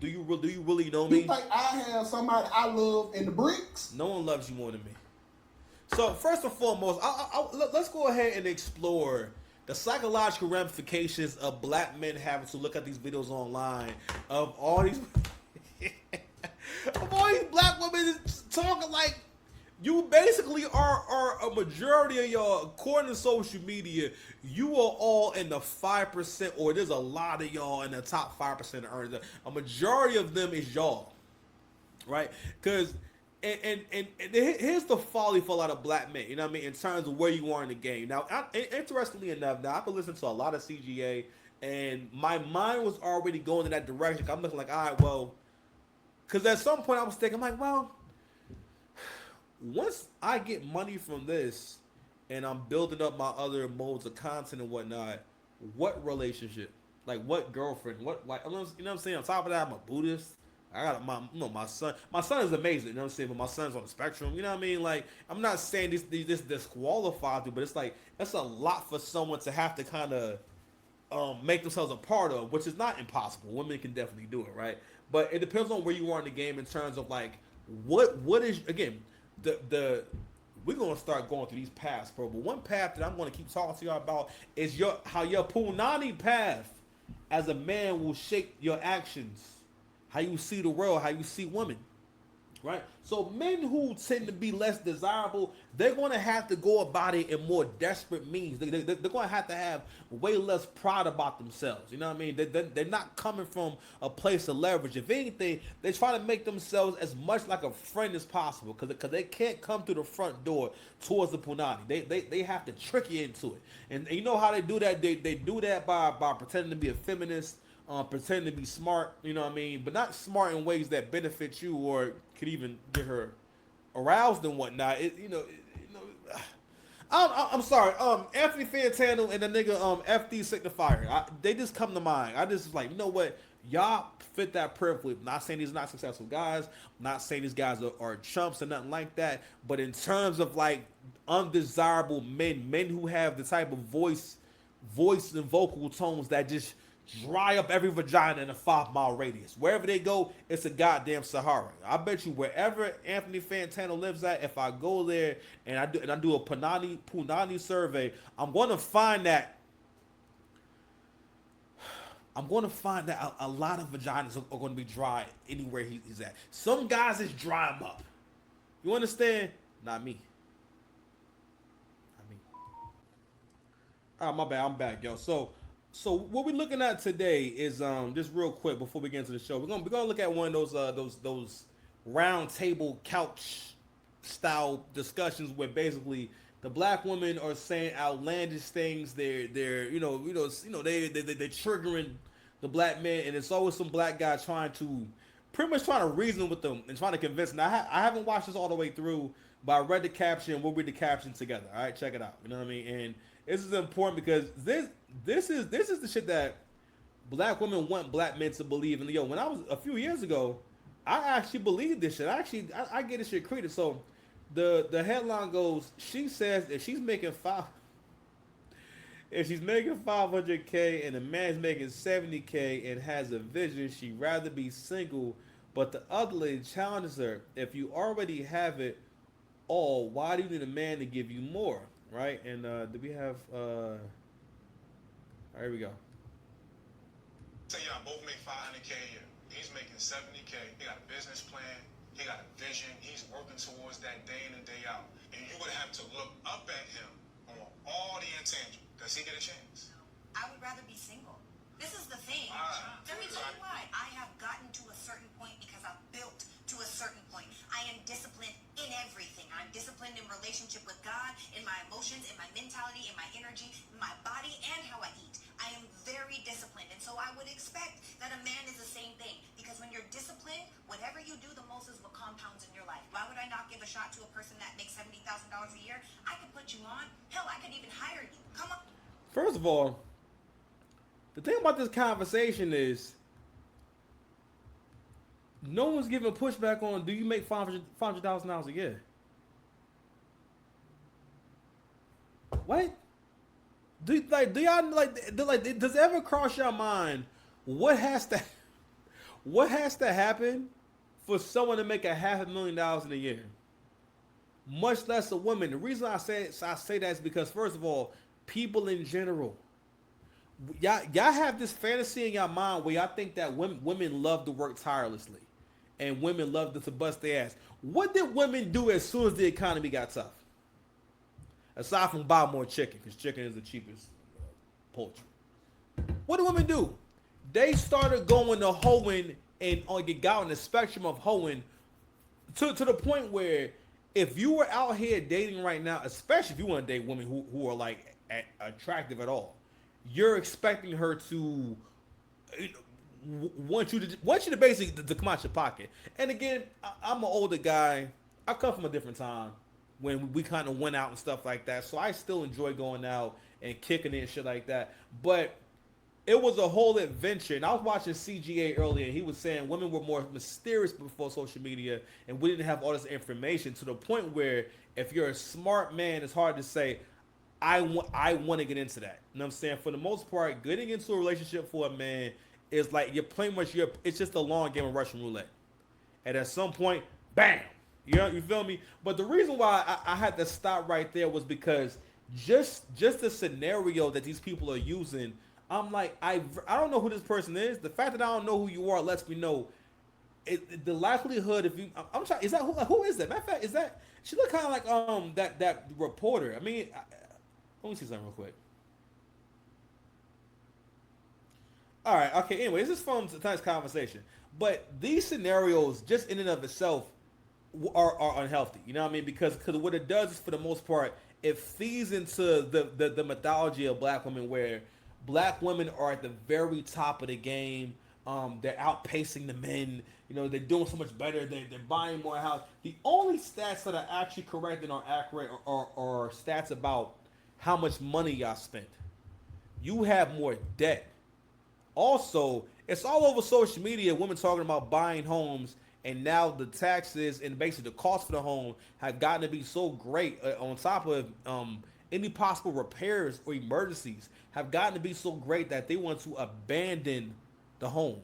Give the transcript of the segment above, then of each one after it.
Do you really know You me? think I have somebody I love in the bricks? No one loves you more than me. So first and foremost, let's go ahead and explore the psychological ramifications of black men having to look at these videos online of all these of all these black women talking like you basically are a majority of y'all, according to social media, you are all in the 5%, or there's a lot of y'all in the top 5% of earners. A majority of them is y'all, right? Because and here's the folly for a lot of black men. You know what I mean? In terms of where you are in the game. Now, interestingly enough, now I've been listening to a lot of CGA, and my mind was already going in that direction. I'm looking like, all right, well, because at some point I was thinking, I'm like, well, once I get money from this, and I'm building up my other modes of content and whatnot, what relationship? Like what girlfriend? What like you know what I'm saying? On top of that, I'm a Buddhist. I got my my son. My son is amazing. You know what I'm saying? But my son's on the spectrum. You know what I mean? Like I'm not saying this disqualifies you, but it's like that's a lot for someone to have to kind of make themselves a part of, which is not impossible. Women can definitely do it, right? But it depends on where you are in the game in terms of like what is again the we're gonna start going through these paths, bro. But one path that I'm gonna keep talking to y'all about is your how your Punani path as a man will shape your actions, how you see the world, how you see women, right? So men who tend to be less desirable, they're going to have to go about it in more desperate means. They're going to have way less pride about themselves. You know what I mean? They're not coming from a place of leverage. If anything, they try to make themselves as much like a friend as possible because they can't come through the front door towards the punani. They have to trick you into it. And you know how they do that? They do that by pretending to be a feminist, pretending to be smart, you know what I mean? But not smart in ways that benefit you or could even get her aroused and whatnot. I'm sorry. Anthony Fantano and the nigga FD Signifier. They just come to mind. I just like, you know what? Y'all fit that perfectly. I'm not saying these are not successful guys. I'm not saying these guys are chumps or nothing like that. But in terms of like undesirable men who have the type of voice and vocal tones that just dry up every vagina in a 5 mile radius. Wherever they go, it's a goddamn Sahara. I bet you wherever Anthony Fantano lives at, if I go there and I do a Punani survey, I'm going to find that a lot of vaginas are going to be dry anywhere he's at. Some guys just dry them up. You understand? Not me. Not me. Oh, my bad. I'm back, yo. So what we're looking at today is just real quick before we get into the show. We're gonna look at one of those round table couch style discussions where basically the black women are saying outlandish things. They're they're triggering the black men, and it's always some black guy pretty much trying to reason with them and trying to convince them. Now, I haven't watched this all the way through, but I read the caption. We'll read the caption together. All right, check it out. You know what I mean? And this is important because this is the shit that black women want black men to believe. And yo, when I was a few years ago, I actually believed this shit. I get this shit credit. So the headline goes, she says if she's making 500K and the man's making 70K and has a vision, she'd rather be single. But the other lady challenges her, if you already have it all, why do you need a man to give you more? Right? And do we have here we go. Say y'all both make 500K a year. He's making 70K. He got a business plan. He got a vision. He's working towards that day in and day out. And you would have to look up at him on all the intangible. Does he get a chance? I would rather be single. This is the thing. Let me tell you why. I have gotten to a certain point because I've built to a certain point. I am disciplined in everything. I'm disciplined in relationship with God, in my emotions, in my mentality, in my energy, in my body, and how I eat. I am very disciplined. And so I would expect that a man is the same thing. Because when you're disciplined, whatever you do, the most is what compounds in your life. Why would I not give a shot to a person that makes $70,000 a year? I could put you on. Hell, I could even hire you. Come on. First of all, the thing about this conversation is no one's giving pushback on do you make $500,000 a year? What? Do y'all like does it ever cross your mind what What has to happen for someone to make a $500,000 in a year? Much less a woman. The reason I say that is because first of all, people in general, y'all have this fantasy in your mind where y'all think that women love to work tirelessly, and women love to bust their ass. What did women do as soon as the economy got tough? Aside from buy more chicken, because chicken is the cheapest poultry. What do women do? They started going to hoeing and got on the spectrum of hoeing to the point where if you were out here dating right now, especially if you want to date women who are like attractive at all, you're expecting her to want you to basically to come out your pocket. And again, I'm an older guy. I come from a different time when we kind of went out and stuff like that. So I still enjoy going out and kicking it and shit like that. But it was a whole adventure. And I was watching CGA earlier, and he was saying women were more mysterious before social media, and we didn't have all this information to the point where if you're a smart man, it's hard to say, I want to get into that. You know what I'm saying? For the most part, getting into a relationship for a man is like you're playing it's just a long game of Russian roulette. And at some point, bam! You feel me? But the reason why I had to stop right there was because just the scenario that these people are using, I'm like, I don't know who this person is. The fact that I don't know who you are lets me know the likelihood if you. I'm trying. Is that who is that? Matter of fact, is that she look kind of like that reporter? I mean, let me see something real quick. All right. Okay. Anyway, this is from tonight's conversation. But these scenarios, just in and of itself, are unhealthy. You know what I mean? Because what it does is, for the most part, it feeds into the mythology of black women, where black women are at the very top of the game. They're outpacing the men. You know, they're doing so much better. They're buying more house. The only stats that are actually correct and are accurate are stats about how much money y'all spent. You have more debt. Also, it's all over social media, women talking about buying homes, and now the taxes and basically the cost for the home have gotten to be so great, on top of any possible repairs or emergencies, have gotten to be so great that they want to abandon the home.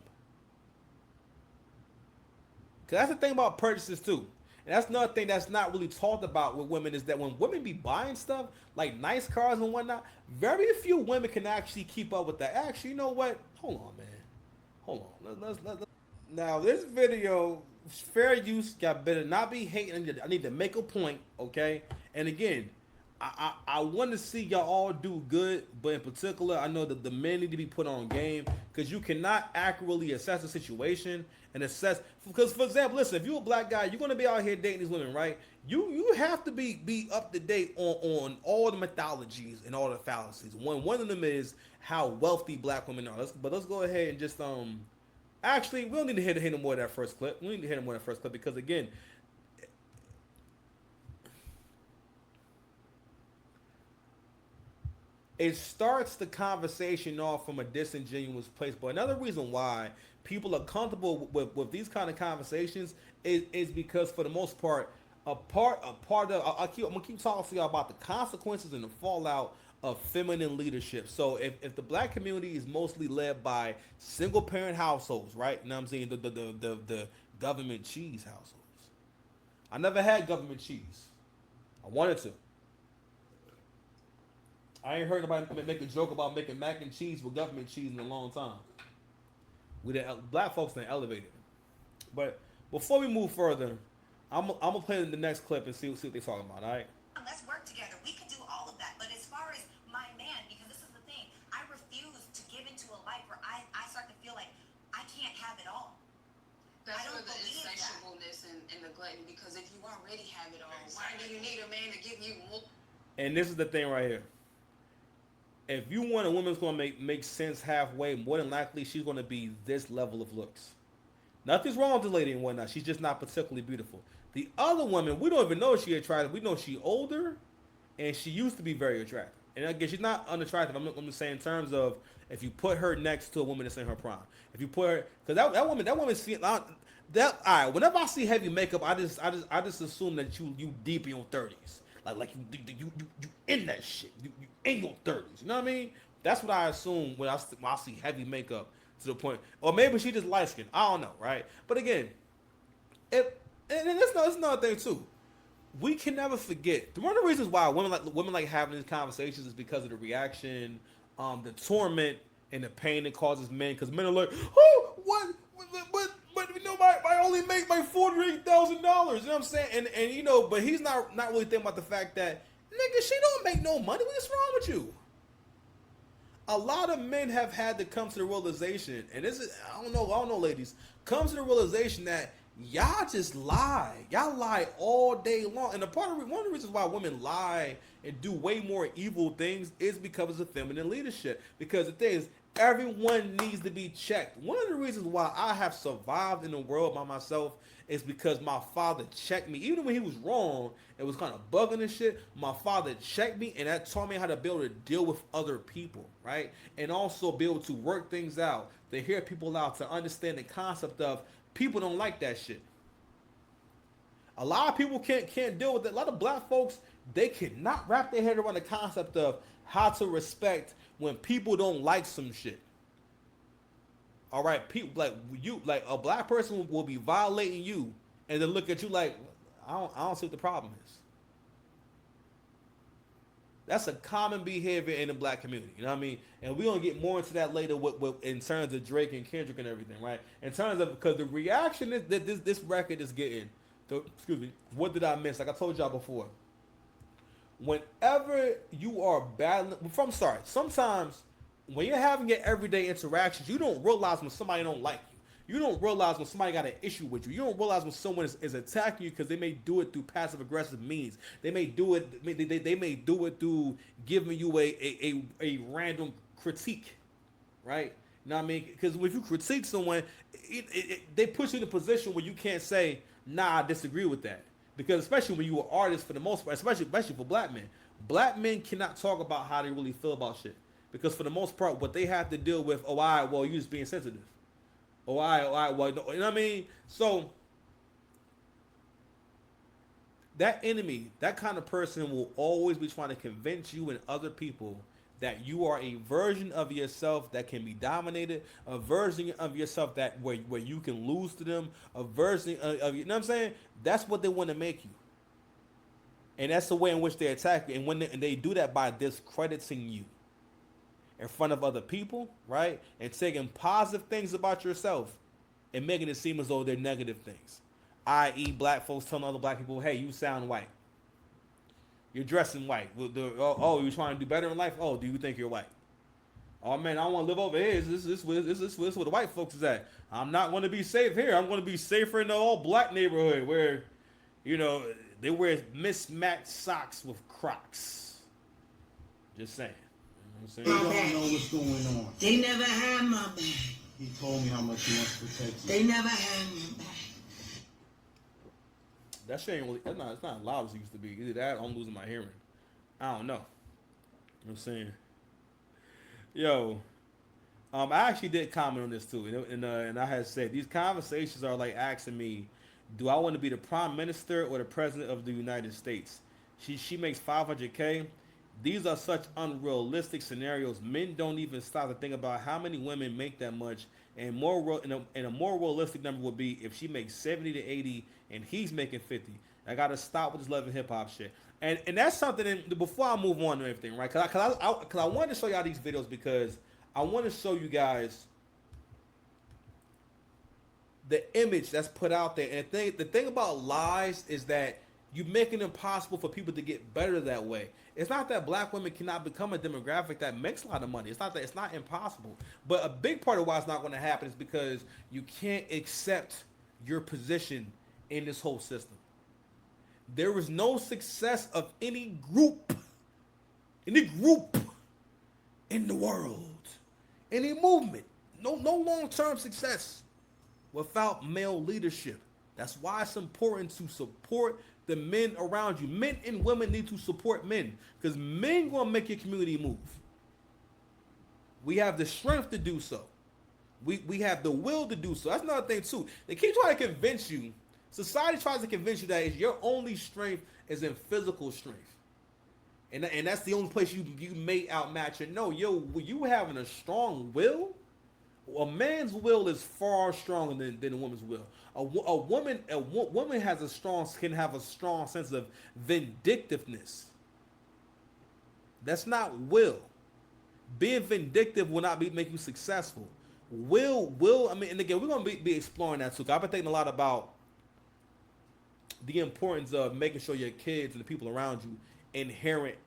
Because that's the thing about purchases too. And that's another thing that's not really talked about with women, is that when women be buying stuff, like nice cars and whatnot, very few women can actually keep up with that. Actually, you know what? Hold on, man. Hold on. Let's. Now, this video, fair use, got better not be hating. I need to make a point, okay? And again, I want to see y'all all do good, but in particular, I know that the men need to be put on game, because you cannot accurately assess the situation and assess. Because, for example, listen, if you're a black guy, you're going to be out here dating these women, right? You have to be up to date on all the mythologies and all the fallacies. One of them is how wealthy black women are. Let's go ahead and just actually, we don't need to hit no more of that first clip. We need to hit no more of that first clip because, again, it starts the conversation off from a disingenuous place. But another reason why people are comfortable with these kind of conversations is because, for the most part, I'm gonna keep talking to y'all about the consequences and the fallout of feminine leadership. So if the black community is mostly led by single parent households, right? You know what I'm saying? The government cheese households. I never had government cheese. I wanted to. I ain't heard nobody make a joke about making mac and cheese with government cheese in a long time. Black folks done elevated. But before we move further, I'm gonna play the next clip and see what they're talking about. All right. Let's work together. We can do all of that. But as far as my man, because this is the thing, I refuse to give into a life where I start to feel like I can't have it all. That's I don't where the believe that. insatiableness and the glutton, because if you already have it all, why do you need a man to give you more? And this is the thing right here. If you want a woman who's going to make sense halfway, more than likely she's going to be this level of looks. Nothing's wrong with the lady and whatnot. She's just not particularly beautiful. The other woman, we don't even know she's attractive. We know she's older, and she used to be very attractive. And again, she's not unattractive. I'm just saying in terms of if you put her next to a woman that's in her prime. If you put her, because that woman see that. All right. Whenever I see heavy makeup, I just assume that you deep in your 30s. Like you in that shit. You in your 30s. You know what I mean? That's what I assume when I see heavy makeup. to the point, or maybe she just light skinned. I don't know, right? But again, if and that's another thing too. We can never forget. One of the reasons why women like having these conversations is because of the reaction, the torment, and the pain it causes men. Because men are like, oh, what? But you know, I only make my $48,000. You know what I'm saying? And you know, but he's not really thinking about the fact that nigga, she don't make no money. What's wrong with you? A lot of men have had to come to the realization, and this is I don't know, ladies, come to the realization that y'all just lie. Y'all lie all day long. And one of the reasons why women lie and do way more evil things is because of feminine leadership. Because the thing is, everyone needs to be checked. One of the reasons why I have survived in the world by myself is because my father checked me. Even when he was wrong, it was kind of bugging and shit. My father checked me, and that taught me how to be able to deal with other people, right? And also be able to work things out, to hear people out, to understand the concept of people don't like that shit. A lot of people can't deal with it. A lot of black folks, they cannot wrap their head around the concept of how to respect when people don't like some shit. All right, people like a black person will be violating you, and then look at you like, I don't see what the problem is. That's a common behavior in the black community. You know what I mean? And we're gonna get more into that later with in terms of Drake and Kendrick and everything, right? In terms of because the reaction that this record is getting. Excuse me. What did I miss? Like I told y'all before. Whenever you are battling, sometimes when you're having your everyday interactions, you don't realize when somebody don't like you. You don't realize when somebody got an issue with you. You don't realize when someone is attacking you because they may do it through passive aggressive means. They may do it. They may do it through giving you a random critique, right? You know what I mean? Because if you critique someone, they put you in a position where you can't say, "Nah, I disagree with that." Because especially when you're an artist, for the most part, especially for black men cannot talk about how they really feel about shit. Because for the most part, what they have to deal with, oh, well, you just being sensitive. Oh, well, you know what I mean? So, that enemy, that kind of person will always be trying to convince you and other people that you are a version of yourself that can be dominated, a version of yourself that where you can lose to them, a version of you know what I'm saying? That's what they want to make you. And that's the way in which they attack you. And when they do that by discrediting you in front of other people, right? And taking positive things about yourself and making it seem as though they're negative things. I.e. black folks telling other black people, hey, you sound white. You're dressing white. Oh, you're trying to do better in life? Oh, do you think you're white? Oh, man, I don't want to live over here. This is where the white folks is at. I'm not going to be safe here. I'm going to be safer in the all-black neighborhood where, you know, they wear mismatched socks with Crocs. Just saying. They don't know what's going on. They never had my back. He told me how much he wants to protect you. They never had my back. That shit ain't really, it's not as loud as it used to be. Either that or I'm losing my hearing. I don't know. You know what I'm saying? Yo, I actually did comment on this too. And I had said, these conversations are like asking me, do I want to be the prime minister or the president of the United States? She makes $500K. These are such unrealistic scenarios. Men don't even stop to think about how many women make that much. And a more realistic number would be if she makes 70 to 80 and he's making 50. I gotta stop with this love and hip hop shit. And that's something. Before I move on to everything, right? Cause I wanted to show y'all these videos because I want to show you guys the image that's put out there. And the thing about lies is that you make it impossible for people to get better that way. It's not that black women cannot become a demographic that makes a lot of money. It's not impossible. But a big part of why it's not going to happen is because you can't accept your position in this whole system. There is no success of any group in the world, any movement, no long-term success without male leadership. That's why it's important to support the men around you. Men and women need to support men because men gonna make your community move. We have the strength to do so. We have the will to do so. That's another thing too. They keep trying to convince you. Society tries to convince you that your only strength is in physical strength, and that's the only place you may outmatch it. No, you having a strong will, A man's will is far stronger than a woman's will. A woman has a strong can have a strong sense of vindictiveness. That's not will. Being vindictive will not make you successful. Will I mean, and again, we're gonna be exploring that too. 'Cause I've been thinking a lot about the importance of making sure your kids and the people around you inherit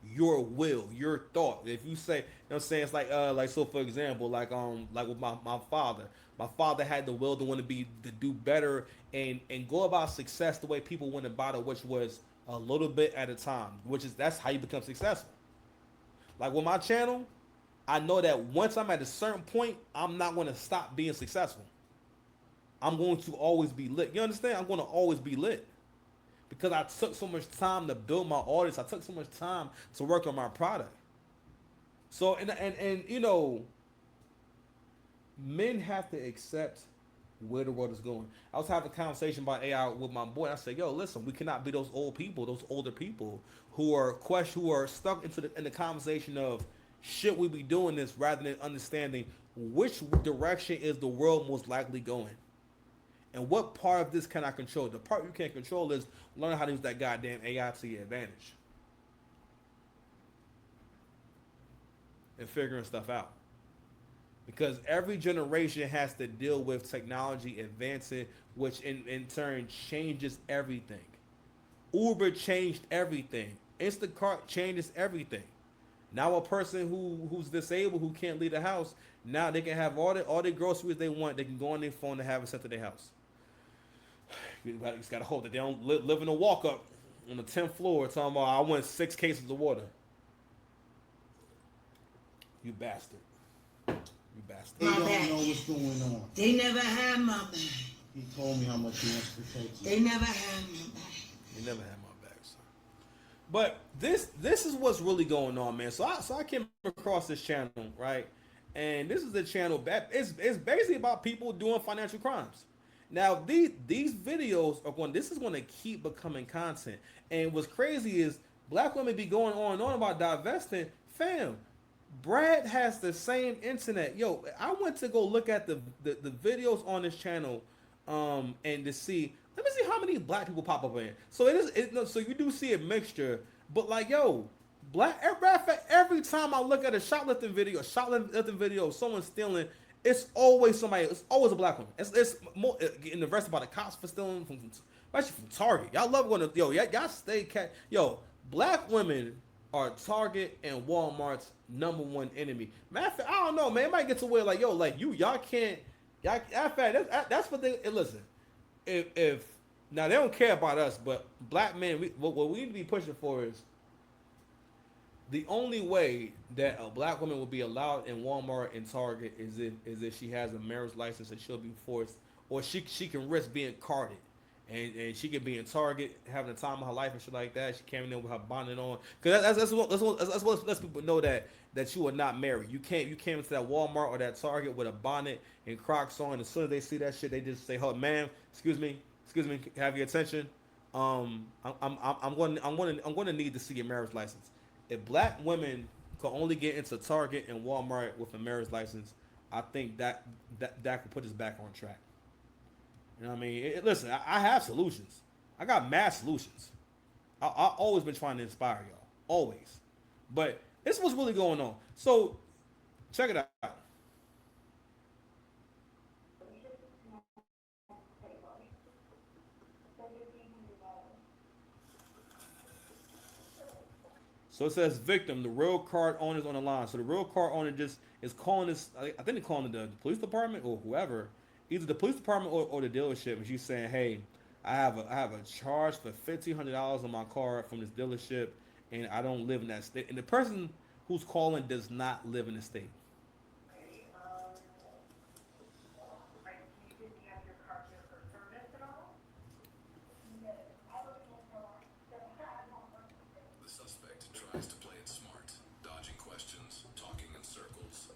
your will, your thought. If you say, you know what I'm saying, it's like so for example, like with my father. My father had the will to want to do better and go about success the way people went about it, which was a little bit at a time, which is that's how you become successful. Like with my channel, I know that once I'm at a certain point, I'm not going to stop being successful. I'm going to always be lit. You understand? I'm going to always be lit because I took so much time to build my audience. I took so much time to work on my product. So and you know, men have to accept where the world is going. I was having a conversation about AI with my boy. I said, "Yo, listen, we cannot be those old people, those older people who are stuck in the conversation of should we be doing this rather than understanding which direction is the world most likely going." And what part of this can I control? The part you can't control is learning how to use that goddamn AI to your advantage. And figuring stuff out. Because every generation has to deal with technology advancing, which in turn changes everything. Uber changed everything. Instacart changes everything. Now a person who's disabled, who can't leave the house, now they can have all the groceries they want. They can go on their phone and have it sent to their house. You just gotta hope that they don't live in a walk up on the 10th floor talking about I want 6 cases of water. You bastard. You bastard. They don't know what's going on. They never had my back. He told me how much he wants to take you. They never had my back. You never had my back, son. But this is what's really going on, man. So I came across this channel, right? And this is a channel that it's basically about people doing financial crimes. Now these videos are going. This is going to keep becoming content. And what's crazy is black women be going on and on about divesting. Fam, Brad has the same internet. Yo, I went to go look at the videos on this channel, and to see. Let me see how many black people pop up in. So so you do see a mixture, but like yo, every time I look at a shoplifting video, of someone stealing, it's always somebody. It's always a black woman. It's more in the rest about the cops for stealing especially from Target. Y'all love going to y'all stay cat. Yo, black women are Target and Walmart's number one enemy. Matter of fact, I don't know, man. It might get to where like yo, like y'all can't. That's what they listen. If now they don't care about us, but black men, what we need to be pushing for is the only way that a black woman will be allowed in Walmart and Target is if she has a marriage license and she'll be forced, or she can risk being carded, and she can be in Target having the time of her life and shit like that. She came in there with her bonnet on, because that's what lets people know that you are not married. You came into that Walmart or that Target with a bonnet and Crocs on. As soon as they see that shit, they just say, "Oh, ma'am, excuse me, have your attention. I'm going to need to see your marriage license." If black women could only get into Target and Walmart with a marriage license, I think that could put us back on track. You know what I mean? Listen, I have solutions. I got mad solutions. I've always been trying to inspire y'all, always. But this is what's really going on. So check it out. So it says victim, the real card owner's on the line. So the real card owner just is calling this. I think they're calling the police department or whoever, either the police department or the dealership. And she's saying, "Hey, I have a charge for $1,500 on my car from this dealership, and I don't live in that state." And the person who's calling does not live in the state. The suspect tries to play it smart, dodging questions, talking in circles.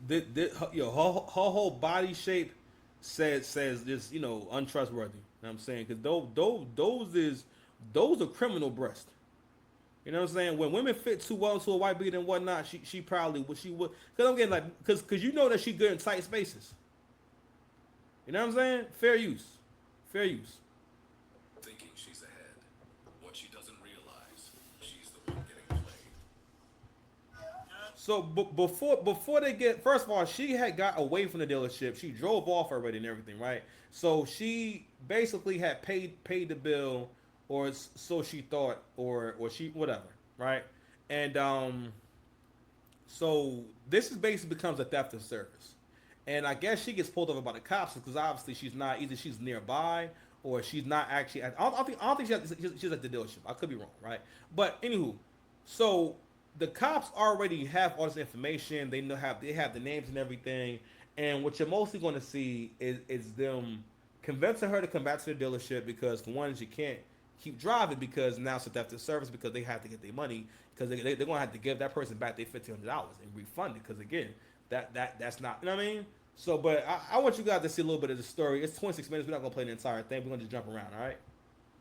Her whole body shape says just untrustworthy. You know what I'm saying? Because those are criminal breasts. You know what I'm saying? When women fit too well to a white beater and whatnot, she probably would she would because I'm getting like because you know that she good in tight spaces. You know what I'm saying? Fair use, fair use. Thinking she's ahead. What she doesn't realize, she's the one getting played. So before they get first of all, she had got away from the dealership. She drove off already and everything, right? So she basically had paid the bill, or so she thought, or she whatever, right? And so this is basically becomes a theft of service, and I guess she gets pulled over by the cops because obviously she's not either she's nearby or she's not actually. I don't think she's at the dealership. I could be wrong, right? But anywho, so the cops already have all this information. They have the names and everything, and what you're mostly going to see is them convincing her to come back to the dealership because for one, she can't keep driving because now it's a theft of service because they have to get their money because they're going to have to give that person back their $1,500 and refund it because again that's not, you know what I mean. So but I want you guys to see a little bit of the story. It's 26 minutes. We're not going to play the entire thing. We're going to just jump around, all right?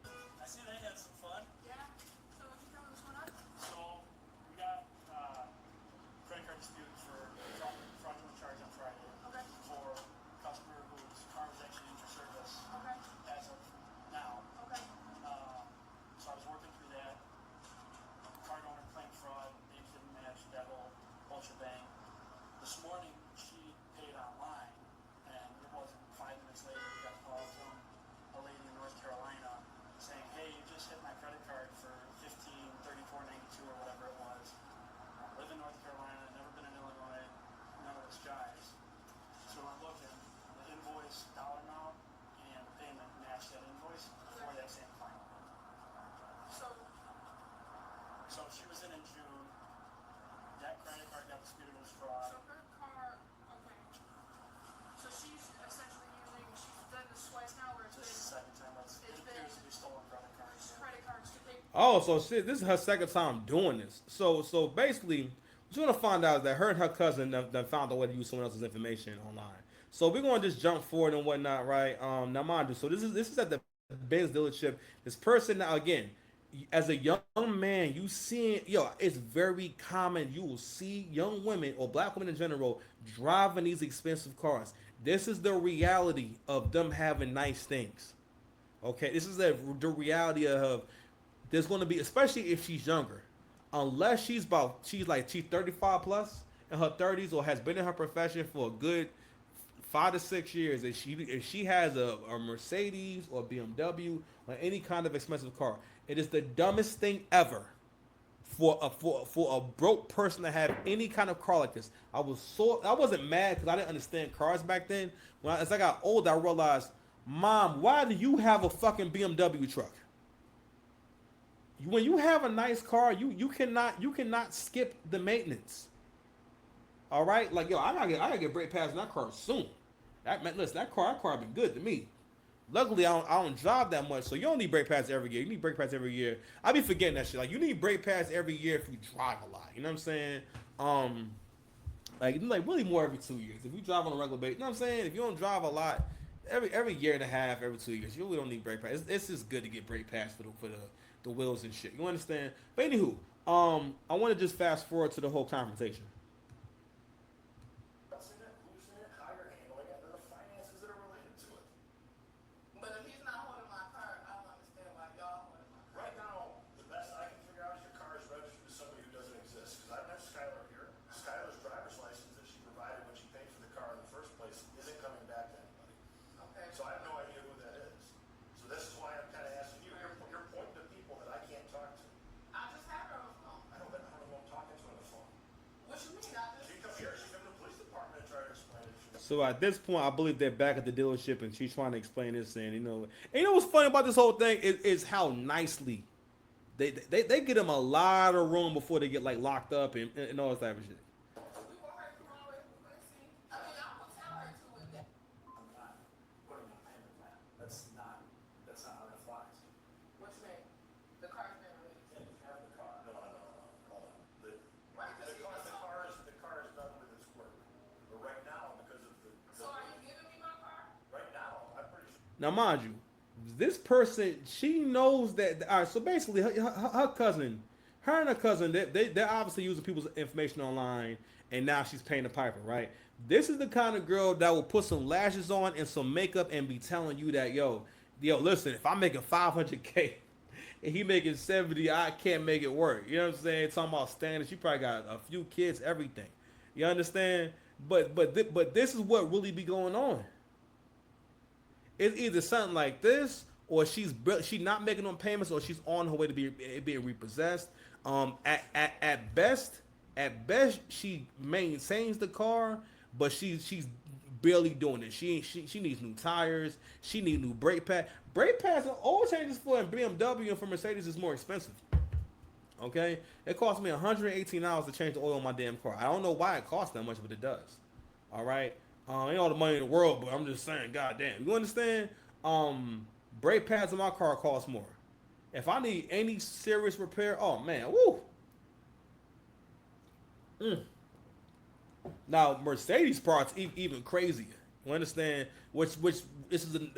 I see they had some fun. Yeah. So what you tell us what I So we got credit card dispute for fraudulent charge on Friday. Okay. For a customer whose car was actually in for service Okay. as of now. Okay. So I was working through that. Card owner claimed fraud, names didn't match, that whole shebang. This morning she paid online, and it wasn't 5 minutes later we got a call from a lady in North Carolina saying, "Hey, you just hit my credit card for $15.34.92 or whatever it was. I live in North Carolina, never been in Illinois, none of this jives." So I'm looking, the invoice dollar amount and the payment matched that invoice for that same client. So she was in June. That credit card got disputed as fraud. So her car, okay. So she's essentially she's done this twice now where it's This is been the second time it appears to be stolen credit cards. credit cards to pay. Oh, so shit, this is her second time doing this. So basically, what you're gonna find out is that her and her cousin done found a way to use someone else's information online. So we're gonna just jump forward and whatnot, right? Now mind you, so this is at the Benz dealership. This person now again, as a young man, you see, it's very common. You will see young women or black women in general driving these expensive cars. This is the reality of them having nice things. Okay, this is the reality of there's going to be, especially if she's younger, unless she's 35 plus in her 30s or has been in her profession for a good 5 to 6 years, and she has a Mercedes or BMW or any kind of expensive car, it is the dumbest thing ever for a broke person to have any kind of car like this. I wasn't mad because I didn't understand cars back then. As I got older, I realized, Mom, why do you have a fucking BMW truck? When you have a nice car, you cannot skip the maintenance. All right, like I gotta get brake pads in that car soon. That car been good to me. Luckily, I don't drive that much, so you don't need brake pads every year. You need brake pads every year. I be forgetting that shit. Like you need brake pads every year if you drive a lot. You know what I'm saying? Like really more every 2 years. If you drive on a regular basis, you know what I'm saying? If you don't drive a lot, every year and a half, every 2 years, you really don't need brake pads. It's just good to get brake pads for the wheels and shit. You understand? But anywho, I want to just fast forward to the whole confrontation. But if he's not holding my car, I don't understand why y'all holding my car. Right now, the best I can figure out is your car is registered to somebody who doesn't exist. Because I met Skylar here. Skylar's driver's license that she provided when she paid for the car in the first place isn't coming back to anybody. Okay. So I have no idea who that is. So this is why I'm kind of asking you. You're pointing to people that I can't talk to. I just have her on the phone. I don't know who I'm talking to on the phone. What you mean? I just. She come here. She come to the police department and try to explain it. So at this point, I believe they're back at the dealership, and she's trying to explain this. And what's funny about this whole thing is how nicely they get them a lot of room before they get like locked up and all this type of shit. We want her to come all the way from Quincy. I mean, I will tell her to with that. I'm not putting a payment plan. That's not how it applies. What you mean? The car's been released. Yeah, you have the car. No. Hold on. Right, The car is done with its work. But right now, because of the So are you giving me my car? right now, I'm pretty sure. Now, mind you, this person, she knows that. All right, so basically, her cousin Her and her cousin, they're obviously using people's information online, and now she's paying the piper, right? This is the kind of girl that will put some lashes on and some makeup and be telling you that, yo, listen, if I'm making 500K and he making 70, I can't make it work. You know what I'm saying? Talking about standards, she probably got a few kids, everything. You understand? But this is what really be going on. It's either something like this, or she not making no payments, or she's on her way to being repossessed. At best, she maintains the car, but she's barely doing it. She needs new tires. She needs new brake pad. Brake pads and oil changes for a BMW and for Mercedes is more expensive. Okay, it cost me $118 to change the oil on my damn car. I don't know why it costs that much, but it does. All right, ain't all the money in the world, but I'm just saying, goddamn, you understand? Brake pads on my car cost more. If I need any serious repair, oh man, woo. Now Mercedes parts even crazier. You understand? Which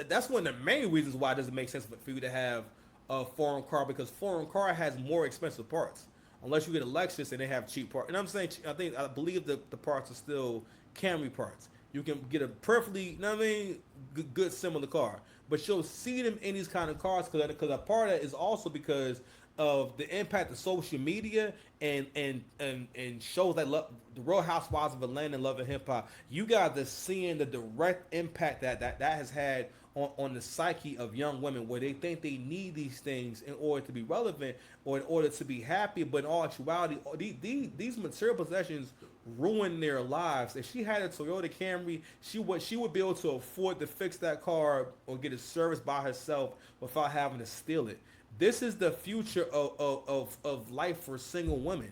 that's one of the main reasons why it doesn't make sense for you to have a foreign car, because foreign car has more expensive parts. Unless you get a Lexus and they have cheap parts. And I'm saying, I believe the parts are still Camry parts. You can get a perfectly, you know what I mean, good similar car. But you'll see them in these kind of cars because a part of that is also because of the impact of social media and shows like the Real Housewives of Atlanta and Love and Hip Hop. You guys are seeing the direct impact that has had on the psyche of young women, where they think they need these things in order to be relevant or in order to be happy, but in all actuality, these material possessions ruin their lives. If she had a Toyota Camry, she would be able to afford to fix that car or get it serviced by herself without having to steal it. This is the future of life for single women.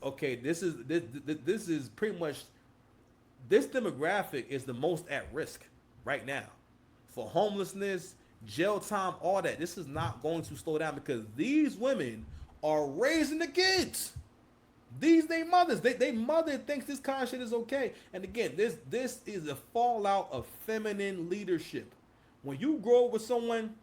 Okay, this is pretty much, this demographic is the most at risk right now for homelessness, jail time, all that. This is not going to slow down because these women are raising the kids. These they mothers. They mother thinks this kind of shit is okay. And again, this is a fallout of feminine leadership. When you grow up with someone,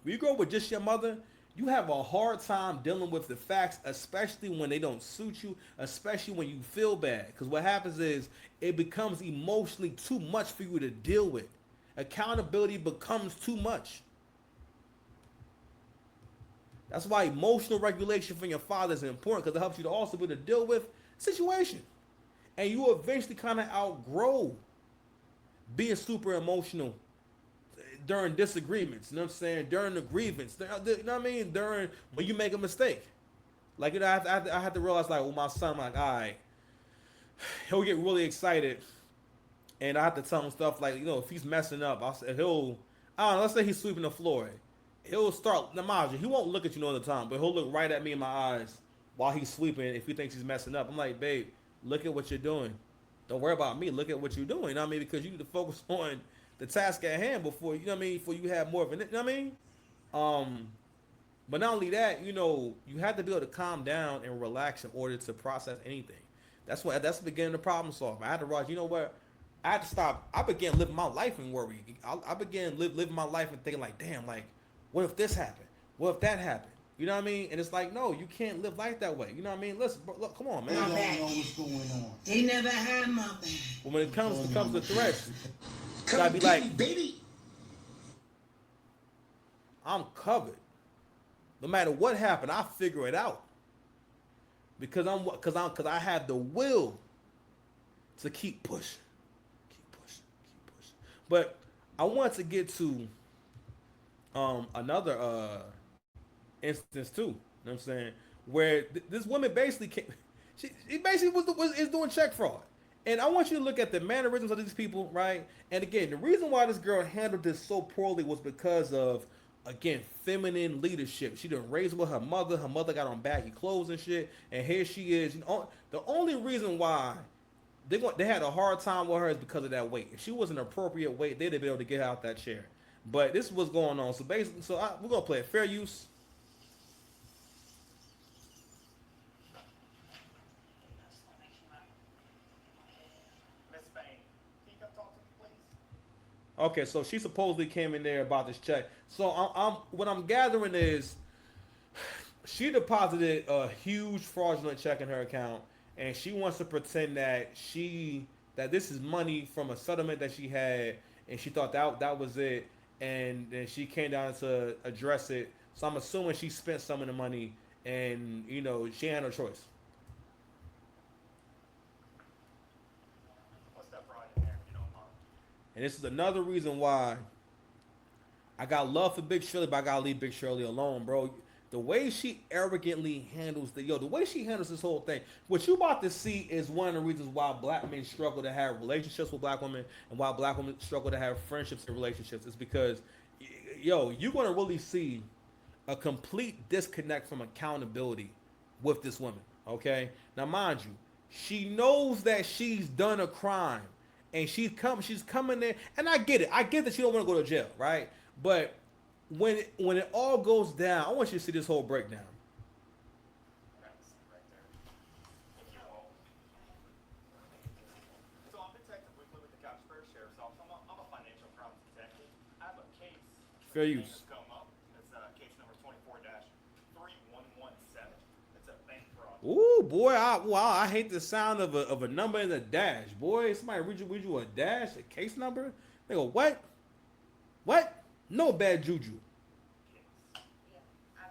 when you grow up with just your mother, you have a hard time dealing with the facts, especially when they don't suit you, especially when you feel bad. Because what happens is it becomes emotionally too much for you to deal with. Accountability becomes too much. That's why emotional regulation from your father is important, because it helps you to also be able to deal with situation. And you eventually kind of outgrow being super emotional during disagreements, you know what I'm saying? During the grievance, you know what I mean? During when you make a mistake. Like, you know, I had to realize, like, with my son, like, all right, he'll get really excited, and I have to tell him stuff like, you know, if he's messing up, I don't know, let's say he's sweeping the floor. He'll start, now mind you, he won't look at you all the time, but he'll look right at me in my eyes while he's sweeping if he thinks he's messing up. I'm like, babe, look at what you're doing. Don't worry about me. Look at what you're doing. You know what I mean? Because you need to focus on the task at hand before, you know what I mean, before you have more of an, you know what I mean? But not only that, you know, you have to be able to calm down and relax in order to process anything. That's the beginning of the problem solving. I had to realize, you know what? I had to stop. I began living my life in worry. I began living my life and thinking like, damn, like, what if this happened? What if that happened? You know what I mean? And it's like, no, you can't live life that way. You know what I mean? Listen, bro, look, come on, man. They don't know what's going on. They never had my back. But when it comes to threats, you gotta be like, baby. I'm covered. No matter what happened, I figure it out. Because I have the will to keep pushing. Keep pushing. But I want to get to another instance too. You know what I'm saying? Where this woman basically came, she basically is doing check fraud. And I want you to look at the mannerisms of these people, right? And again, the reason why this girl handled this so poorly was because of, again, feminine leadership. She didn't raise with her mother. Her mother got on baggy clothes and shit. And here she is. You know, the only reason why they had a hard time with her is because of that weight. If she was an appropriate weight, they'd be able to get her out that chair. But this is what's going on. So basically, we're going to play it. Fair use. Okay, so she supposedly came in there about this check. So what I'm gathering is she deposited a huge fraudulent check in her account, and she wants to pretend that this is money from a settlement that she had, and she thought that was it, and then she came down to address it. So I'm assuming she spent some of the money, and she had no choice. What's that pride in there, if you don't mind? And this is another reason why I got love for Big Shirley, but I gotta leave Big Shirley alone, bro. The way she arrogantly handles the way she handles this whole thing. What you about to see is one of the reasons why black men struggle to have relationships with black women, and why black women struggle to have friendships and relationships. Is because, you're gonna really see a complete disconnect from accountability with this woman. Okay, now mind you, she knows that she's done a crime, and she's coming there, and I get it. I get that she don't want to go to jail, right? But when it all goes down, I want you to see this whole breakdown. Right there. If you will. So I'm Detective Weekly with the Coxbury Sheriff's Office. I'm a financial crimes detective. I have a case. Fair that use. has come up. It's case number 24-3117. It's a bank fraud. Ooh, boy, I hate the sound of a number in the dash. Boy, somebody read you a dash, a case number. They go, what? What? No bad juju. Case.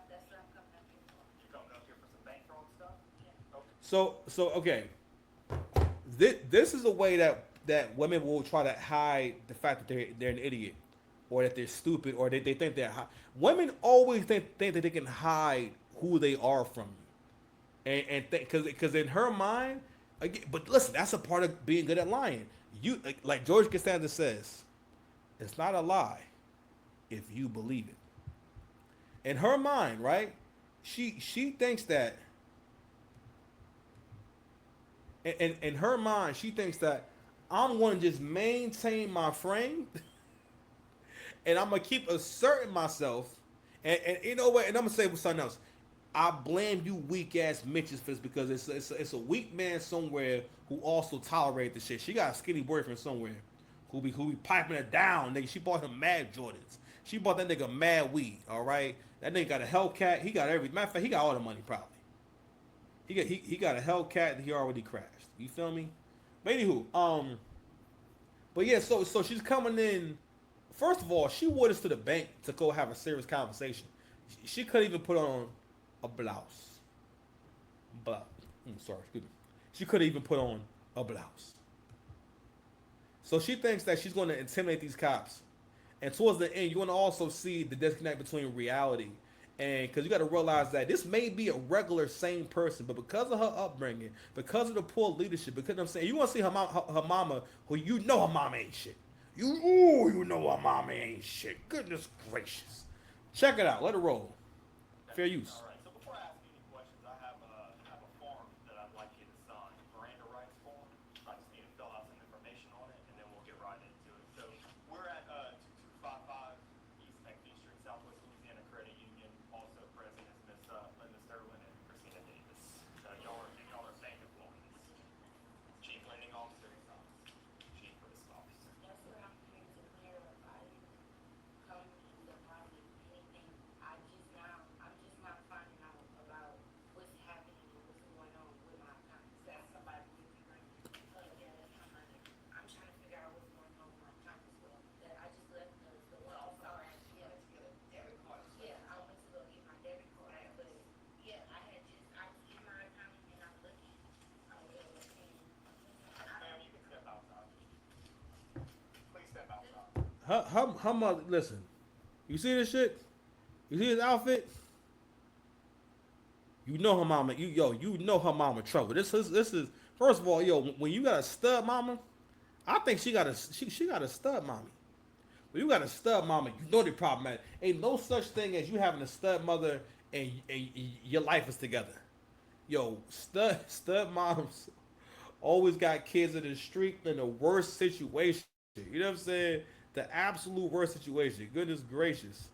That's what I'm coming up here for. You coming up here for some bank fraud stuff? Yeah. Okay. So okay. This is a way that women will try to hide the fact that they're an idiot, or that they're stupid, or they think they're women always think that they can hide who they are from you, and because in her mind, again, but listen, that's a part of being good at lying. You like George Costanza says, it's not a lie if you believe it. In her mind, right? She thinks that. In her mind, she thinks that I'm going to just maintain my frame, and I'm going to keep asserting myself. And you know what? And I'm going to say something else. I blame you weak ass Mitches for this, because it's a weak man somewhere who also tolerate the shit. She got a skinny boyfriend somewhere who be piping it down. Nigga, she bought him mad Jordans. She bought that nigga mad weed. All right, that nigga got a Hellcat. He got every matter of fact, he got all the money probably. He got a Hellcat that he already crashed. You feel me? But anywho, but yeah, so she's coming in. First of all, she wore us to the bank to go have a serious conversation. She couldn't even put on a blouse. Sorry, excuse me. She couldn't even put on a blouse. So she thinks that she's going to intimidate these cops. And towards the end, you're going to also see the disconnect between reality. And because you got to realize that this may be a regular sane person, but because of her upbringing, because of the poor leadership, because I'm saying, you want to see her mama, who her mama ain't shit. You know her mama ain't shit. Goodness gracious. Check it out. Let it roll. Fair use. All right. So before I ask you any questions, I have a form that I'd like you to sign. Miranda rights form. I just need to fill out some information on it, and then we'll get right into it. So we're at 2255 East McPhee Street, Southwest Louisiana Credit Union. Also present is Miss Linda Sterling and Christina Davis. Y'all are bank employees. Chief lending officer, chief risk officer. That's what I'm here to clarify. Come in the deposit anything. I'm just not finding out about what's happening and what's going on with my account. Is that somebody with me right now? Yeah, that's my mother. I'm trying to figure out what's going on with my account as well. That I just left the one. Oh, sorry. Yeah. To get a debit card. Yeah, I went to go get my debit card, but yeah, I was in my account and I'm looking. Ma'am, you can step outside. Please step outside. Her mother, listen. You see this shit? You see his outfit? You know her mama. You know her mama trouble. This is first of all, when you got a stud mama, I think she got a stud mommy. When you got a stud mama, you know the problematic. Ain't no such thing as you having a stud mother and your life is together. Stud moms always got kids in the street in the worst situation. You know what I'm saying? The absolute worst situation. Goodness gracious.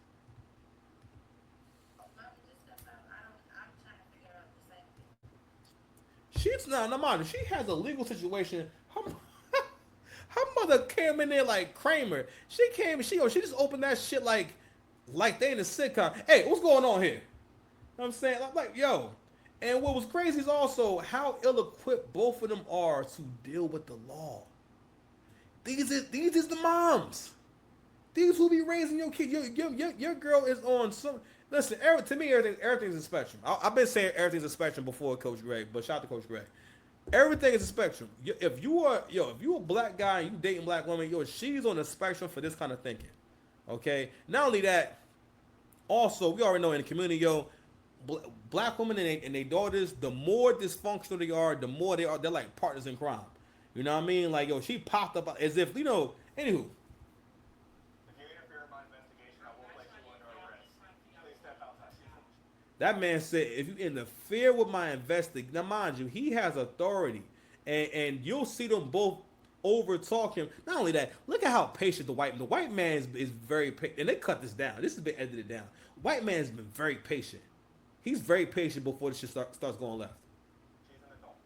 She's not, no matter. She has a legal situation. Her mother came in there like Kramer. She just opened that shit like they in a sitcom. Hey, what's going on here? what I'm saying? Like, yo. And what was crazy is also how ill-equipped both of them are to deal with the law. These is the moms. These who be raising your kid. Your girl is on some. Listen, to me, everything's a spectrum. I've been saying everything's a spectrum before Coach Greg, but shout out to Coach Greg. Everything is a spectrum. If you are if you a black guy and you dating black women, she's on the spectrum for this kind of thinking. Okay. Not only that, also we already know in the community, black women and their daughters, the more dysfunctional they are, the more they're like partners in crime. You know what I mean? Like, she popped up as if, anywho. If you interfere in my investigation, I will place you under arrest. Please step outside. That man said, if you interfere with my investigation, now mind you, he has authority. And you'll see them both over talk him. Not only that, look at how patient the white man is very patient. And they cut this down. This has been edited down. White man's been very patient. He's very patient before this shit starts going left. She's an adult.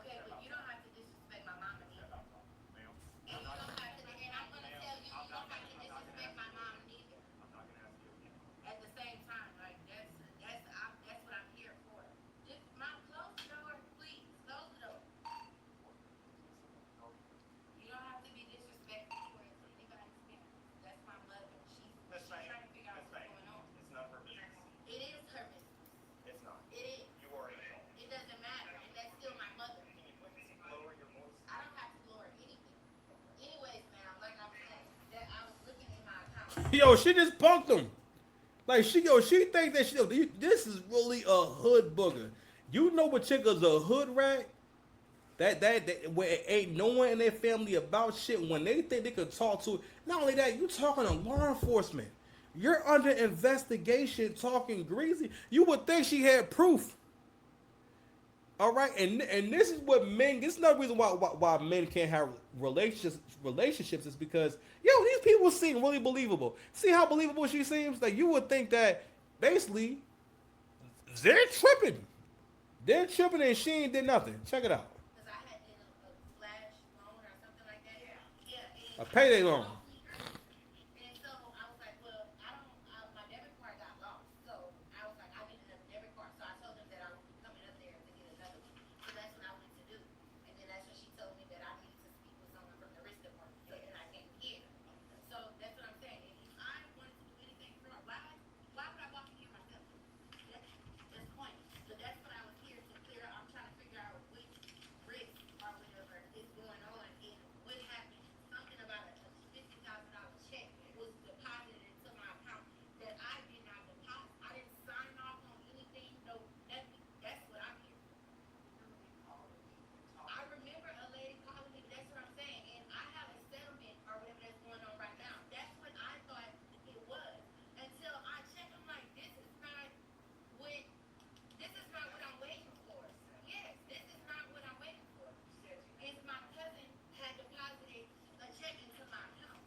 Okay, but you don't have to disrespect my mama neither. Ma'am. And you don't have to, and I'm gonna tell you, you don't have to disrespect my mom neither. I'm not going to ask you again. At the same time, like that's what I'm here for. Just mom, close the door, please. Close the door. You don't have to be disrespectful towards anybody's parents. That's my mother. She's Miss Faye, trying to figure out Miss what's Faye, going on. it's not her business. It is her business. It's not. It is. You are an adult. It doesn't matter, and that's still my mother. Can you please lower your voice? I don't have to lower anything. Anyways, man, like I was saying, that I was looking in my account. She just punked him. Like, she thinks that this is really a hood booger. You know what chick is a hood rat? That where ain't no one in their family about shit when they think they could talk to. Not only that, you talking to law enforcement. You're under investigation talking greasy. You would think she had proof. All right, and this is what men. This is another reason why men can't have relationships is because these people seem really believable. See how believable she seems? Like, you would think that basically they're tripping. They're tripping and she ain't did nothing. Check it out. Because I had did a flash loan or something like that. Yeah. A payday loan. And so I was like, well, my debit card got lost. So I was like, I needed a debit card. So I told them that I would be coming up there to get another one. So that's what I went to do. And then that's when she told me that I needed to speak with someone from the risk department. So then I came here. So that's what I'm saying. If I wanted to do anything wrong, why would I walk in here myself? That's the point. So that's what I was here to clear up. I'm trying to figure out which risk or whatever is going on and what happened. Something about a $50,000 check was deposited into my account that I did not deposit. I didn't sign off on anything, no nothing. That's what I'm here for. I remember a lady calling me, that's what I'm saying, and I have a settlement or whatever that's going on right now. That's what I thought it was. Until I checked, I'm like, this is not what I'm waiting for. Yes, this is not what I'm waiting for. It's my cousin had deposited a check into my account.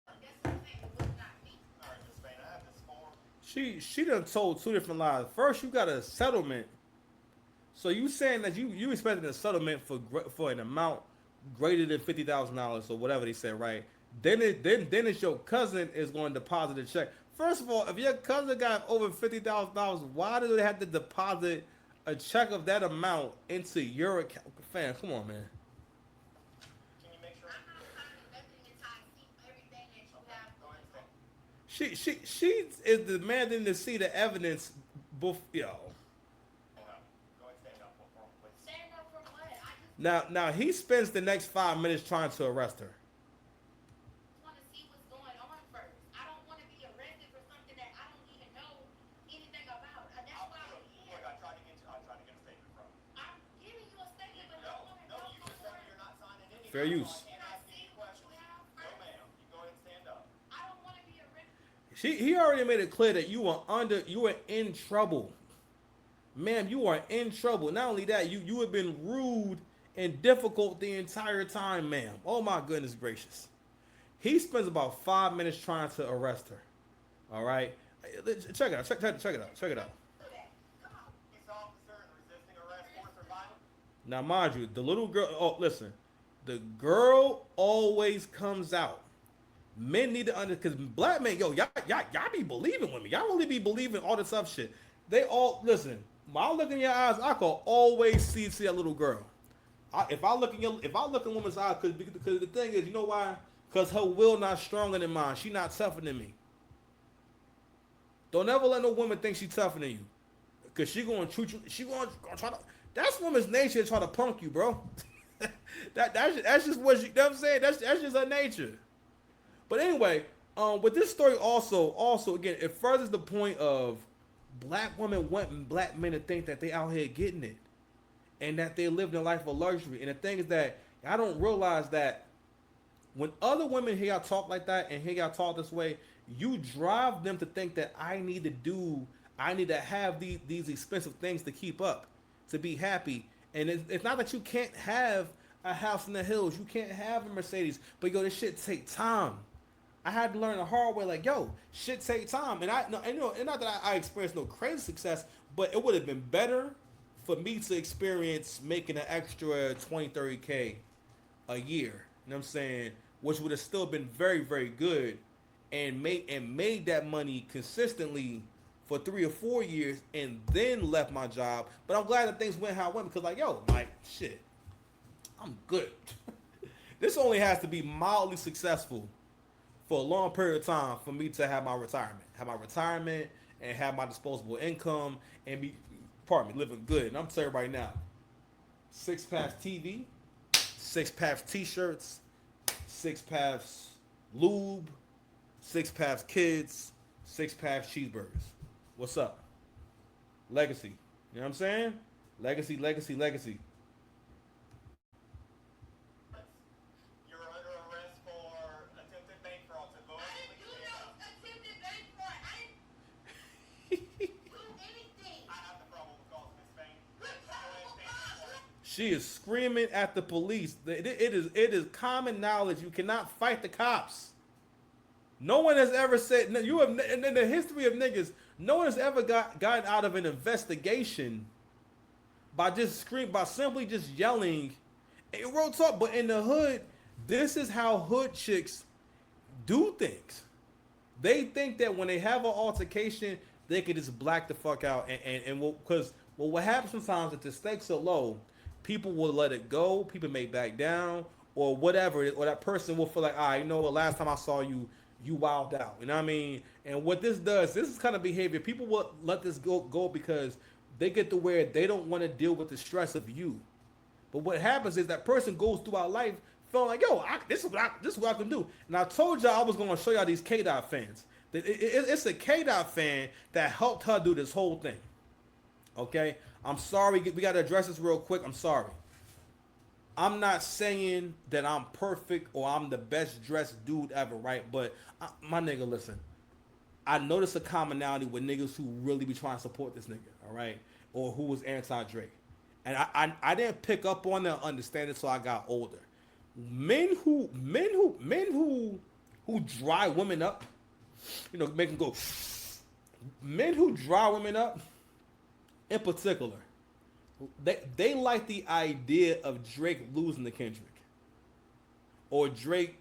That's what I'm saying, it was not me. All right, Miss Faye, I have this form. She done told two different lies. First, you got a settlement. So you saying that you expected a settlement for an amount greater than $50,000 or whatever they said, right? Then it's your cousin is going to deposit a check. First of all, if your cousin got over $50,000, why do they have to deposit a check of that amount into your account? Fam, come on, man. Can you make sure? I'm not signing nothing until I see everything that you have Go going ahead, on. Faye. She is demanding to see the evidence. Hold on. Go ahead, stand up for me, please. Stand up for what? I just Now he spends the next 5 minutes trying to arrest her. want to see what's going on first. I don't want to be arrested for something that I don't even know anything about. That's why I'm here. Look, I tried to get a statement from you. I'm giving you a statement, but I No, want to no, know you just before. said you're not signing anything. Fair use. So I can't ask you any questions. No, ma'am. You go ahead and stand up. I don't want to be arrested. He already made it clear that you are in trouble. Ma'am, you are in trouble. Not only that, you have been rude and difficult the entire time, ma'am. Oh my goodness gracious. He spends about 5 minutes trying to arrest her. All right? Check it out. Check it out. Check it out. Police officer and resisting arrest, force or violence. Now, mind you, the little girl, listen. The girl always comes out. Men need to because black men, yo, y'all be believing women. Y'all really be believing all this tough shit. They all listen. When I look in your eyes, I can always see that little girl. If I look in woman's eyes, because the thing is, you know why? Because her will not stronger than mine. She not tougher than me. Don't ever let no woman think she tougher than you, because she gonna treat you. She gonna try to. That's woman's nature to try to punk you, bro. That's just what you know what I'm saying. That's just her nature. But anyway, with this story also again, it furthers the point of black women wanting black men to think that they out here getting it, and that they live their life of luxury. And the thing is that I don't realize that when other women hear y'all talk like that and hear y'all talk this way, you drive them to think that I need to have these expensive things to keep up, to be happy. And it's not that you can't have a house in the hills, you can't have a Mercedes, but yo, this shit take time. I had to learn the hard way, like, yo, shit take time. And and not that I experienced no crazy success, but it would have been better for me to experience making an extra 20, 30K a year. You know what I'm saying? Which would have still been very, very good, and made that money consistently for 3 or 4 years, and then left my job. But I'm glad that things went how it went, because like, yo, like, shit, I'm good. This only has to be mildly successful for a long period of time for me to have my retirement, and have my disposable income, and be, living good. And I'm telling you right now, 6 pack TV, 6 pack t-shirts, 6 pack lube, 6 pack kids, 6 pack cheeseburgers. What's up? Legacy. You know what I'm saying? Legacy. You're under arrest for attempted bank fraud. So go ahead and please stand up. Attempted bank fraud. I didn't do anything. I have the probable cause, Miss Spain. Good Go ahead and stand before me. She is screaming at the police. It is common knowledge you cannot fight the cops. No one has ever said, you have in the history of niggas, no one has ever gotten out of an investigation by simply just yelling. Real talk, but in the hood, this is how hood chicks do things. They think that when they have an altercation, they can just black the fuck out, and because what happens sometimes if the stakes are low, people will let it go. People may back down or whatever, or that person will feel like, you know what, last time I saw you, you wilded out. You know what I mean? And what this does, this is kind of behavior. People will let this go because they get to where they don't want to deal with the stress of you. But what happens is that person goes throughout life feeling like, yo, this is what I can do. And I told y'all I was going to show y'all these K-Dot fans. It's a K-Dot fan that helped her do this whole thing. Okay? I'm sorry. We got to address this real quick. I'm sorry. I'm not saying that I'm perfect or I'm the best dressed dude ever, right? But my nigga, listen. I notice a commonality with niggas who really be trying to support this nigga, all right? Or who was anti-Drake. And I didn't pick up on it or understand it, so I got older. Men who dry women up, you know, make them go. Men who dry women up, in particular, they like the idea of Drake losing to Kendrick, or Drake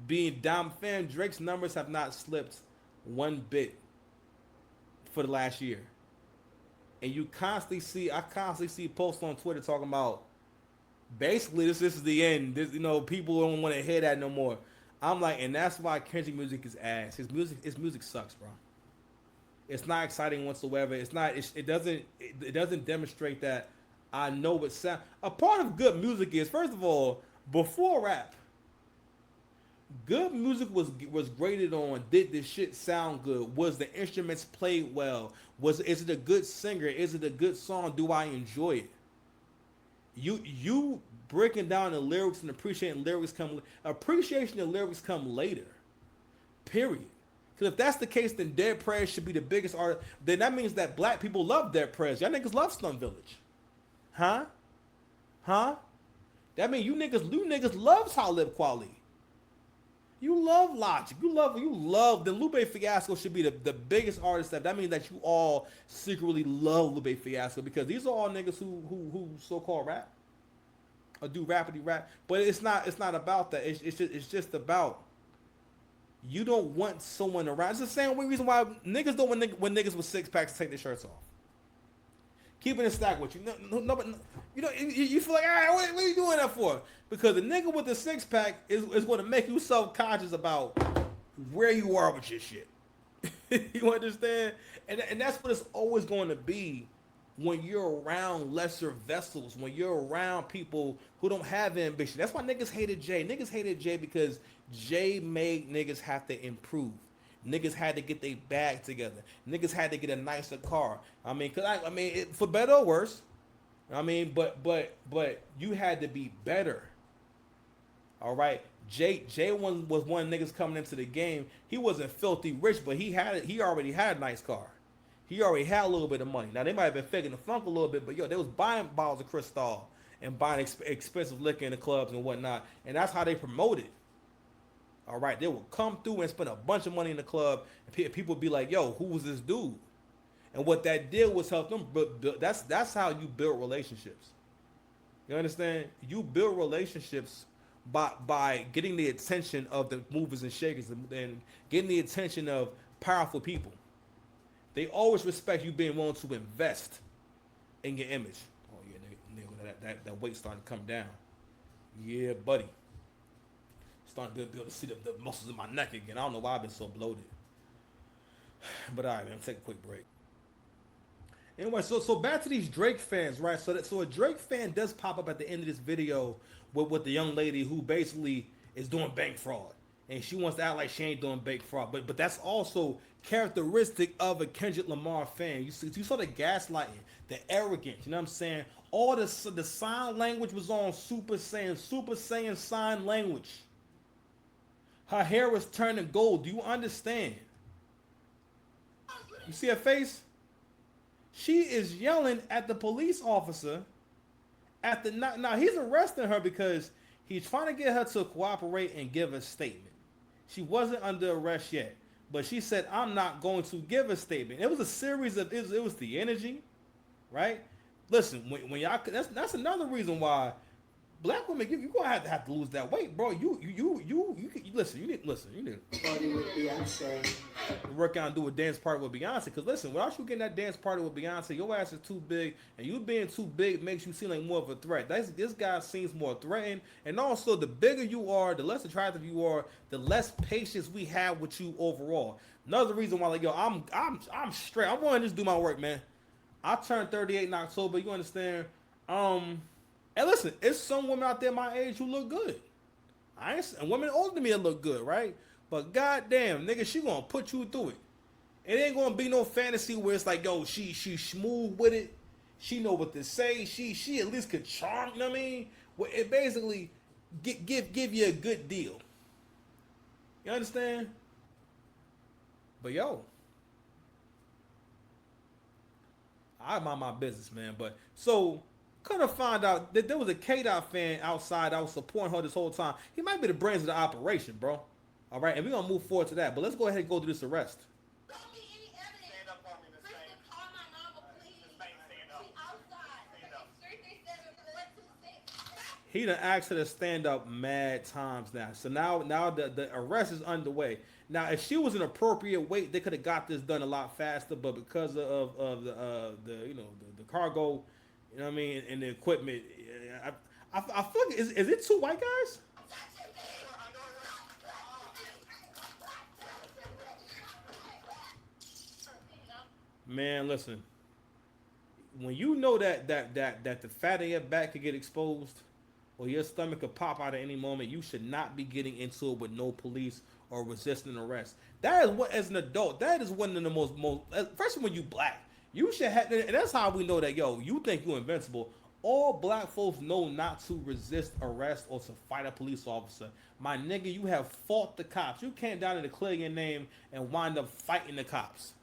being down. Fam, Drake's numbers have not slipped one bit for the last year, and I constantly see posts on Twitter talking about basically this is the end. This, you know, people don't want to hear that no more. I'm like, and that's why Kendrick music is ass. His music sucks, bro. It's not exciting whatsoever. It's not. It doesn't demonstrate that I know what sound. A part of good music is, first of all, before rap, good music was graded on, did this shit sound good? Was the instruments played well? Is it a good singer? Is it a good song? Do I enjoy it? You breaking down the lyrics and appreciation of lyrics come later. Period. Because if that's the case, then Dead Prez should be the biggest artist. Then that means that black people love Dead Prez. Y'all niggas love Slum Village. Huh? That means you niggas love Talib Kweli. You love Logic. You love. Then Lupe Fiasco should be the biggest artist. That means that you all secretly love Lupe Fiasco, because these are all niggas who so-called rap or do rapidy rap. But it's not about that. It's just about You don't want someone around. It's the same reason why niggas don't when niggas with six packs take their shirts off. Keeping it stacked with you. No, but you know, you feel like, all right, what are you doing that for? Because the nigga with the six pack is going to make you self conscious about where you are with your shit. You understand? And that's what it's always going to be when you're around lesser vessels, when you're around people who don't have ambition. That's why niggas hated Jay. Niggas hated Jay because Jay made niggas have to improve. Niggas had to get their bag together. Niggas had to get a nicer car. I mean, for better or worse. I mean, but you had to be better. All right. Jay was one of the niggas coming into the game. He wasn't filthy rich, but he already had a nice car. He already had a little bit of money. Now they might have been faking the funk a little bit, but they was buying bottles of Cristal and buying expensive liquor in the clubs and whatnot, and that's how they promoted. All right, they will come through and spend a bunch of money in the club, and people would be like, "Yo, who was this dude?" And what that did was help them. But that's how you build relationships. You understand? You build relationships by getting the attention of the movers and shakers and getting the attention of powerful people. They always respect you being willing to invest in your image. Oh yeah, nigga, that weight's starting to come down. Yeah, buddy. Starting to be able to see the muscles in my neck again. I don't know why I've been so bloated. But all right, man, take a quick break. Anyway, so back to these Drake fans, right? So a Drake fan does pop up at the end of this video with the young lady who basically is doing bank fraud, and she wants to act like she ain't doing bank fraud. But that's also characteristic of a Kendrick Lamar fan. You saw the gaslighting, the arrogance. You know what I'm saying? All the sign language was on Super Saiyan sign language. Her hair was turning gold. Do you understand? You see her face? She is yelling at the police officer. Now he's arresting her because he's trying to get her to cooperate and give a statement. She wasn't under arrest yet, but she said, "I'm not going to give a statement." It was a series of it was the energy, right? Listen, when y'all that's another reason why black women, you're gonna have to lose that weight, bro. You listen. You need Party with Beyonce. to work out and do a dance party with Beyonce. Because listen, without you getting that dance party with Beyonce, your ass is too big, and you being too big makes you seem like more of a threat. This guy seems more threatening, and also the bigger you are, the less attractive you are, the less patience we have with you overall. Another reason why, like, yo, I'm straight. I'm going to just do my work, man. I turned 38 in October. You understand? And listen, it's some women out there my age who look good. And women older than me that look good, right? But goddamn, nigga, she gonna put you through it. It ain't gonna be no fantasy where it's like, yo, she smooth with it. She know what to say. She at least could charm. You know what I mean? Well, it basically give you a good deal. You understand? But yo, I mind my business, man. But so. Kind of find out that there was a K-Dot fan outside that was supporting her this whole time. He might be the brains of the operation, bro. All right, and we're going to move forward to that. But let's go ahead and go through this arrest. He done asked her to stand up mad times now. So now the arrest is underway. Now, if she was an appropriate weight, they could have got this done a lot faster. But because of the cargo, you know what I mean, and the equipment, I feel like, is it two white guys? Man, listen. When you know that the fat in your back could get exposed, or your stomach could pop out at any moment, you should not be getting into it with no police or resisting arrest. That is what, as an adult, that is one of the most especially when you black. You should have, and that's how we know that, yo, you think you're invincible. All black folks know not to resist arrest or to fight a police officer. My nigga, you have fought the cops. You can't down to declare your name and wind up fighting the cops.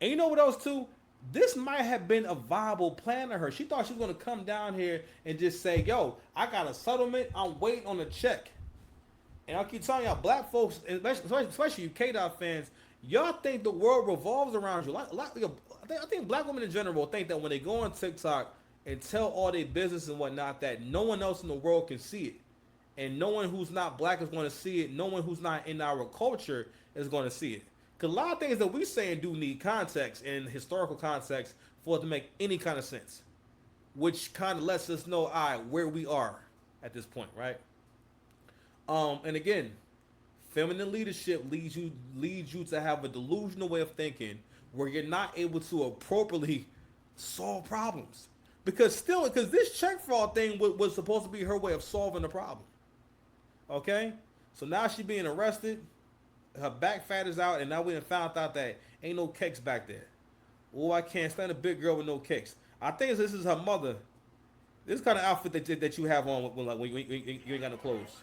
And you know what else too? This might have been a viable plan to her. She thought she was going to come down here and just say, yo, I got a settlement. I'm waiting on a check. And I'll keep telling y'all, black folks, especially you K-Dot fans, y'all think the world revolves around you. I think black women in general think that when they go on TikTok and tell all their business and whatnot, that no one else in the world can see it. and no one who's not black is going to see it. No one who's not in our culture is going to see it. Because a lot of things that we saying do need context and historical context for it to make any kind of sense, which kind of lets us know, all right, where we are at this point, right? And again, feminine leadership leads you to have a delusional way of thinking where you're not able to appropriately solve problems. Because this check fraud thing was supposed to be her way of solving the problem. Okay? So now she's being arrested. Her back fat is out, and now we have found out that ain't no cakes back there. Oh, I can't stand a big girl with no cakes. I think this is her mother. This kind of outfit that you have on when you ain't got no clothes.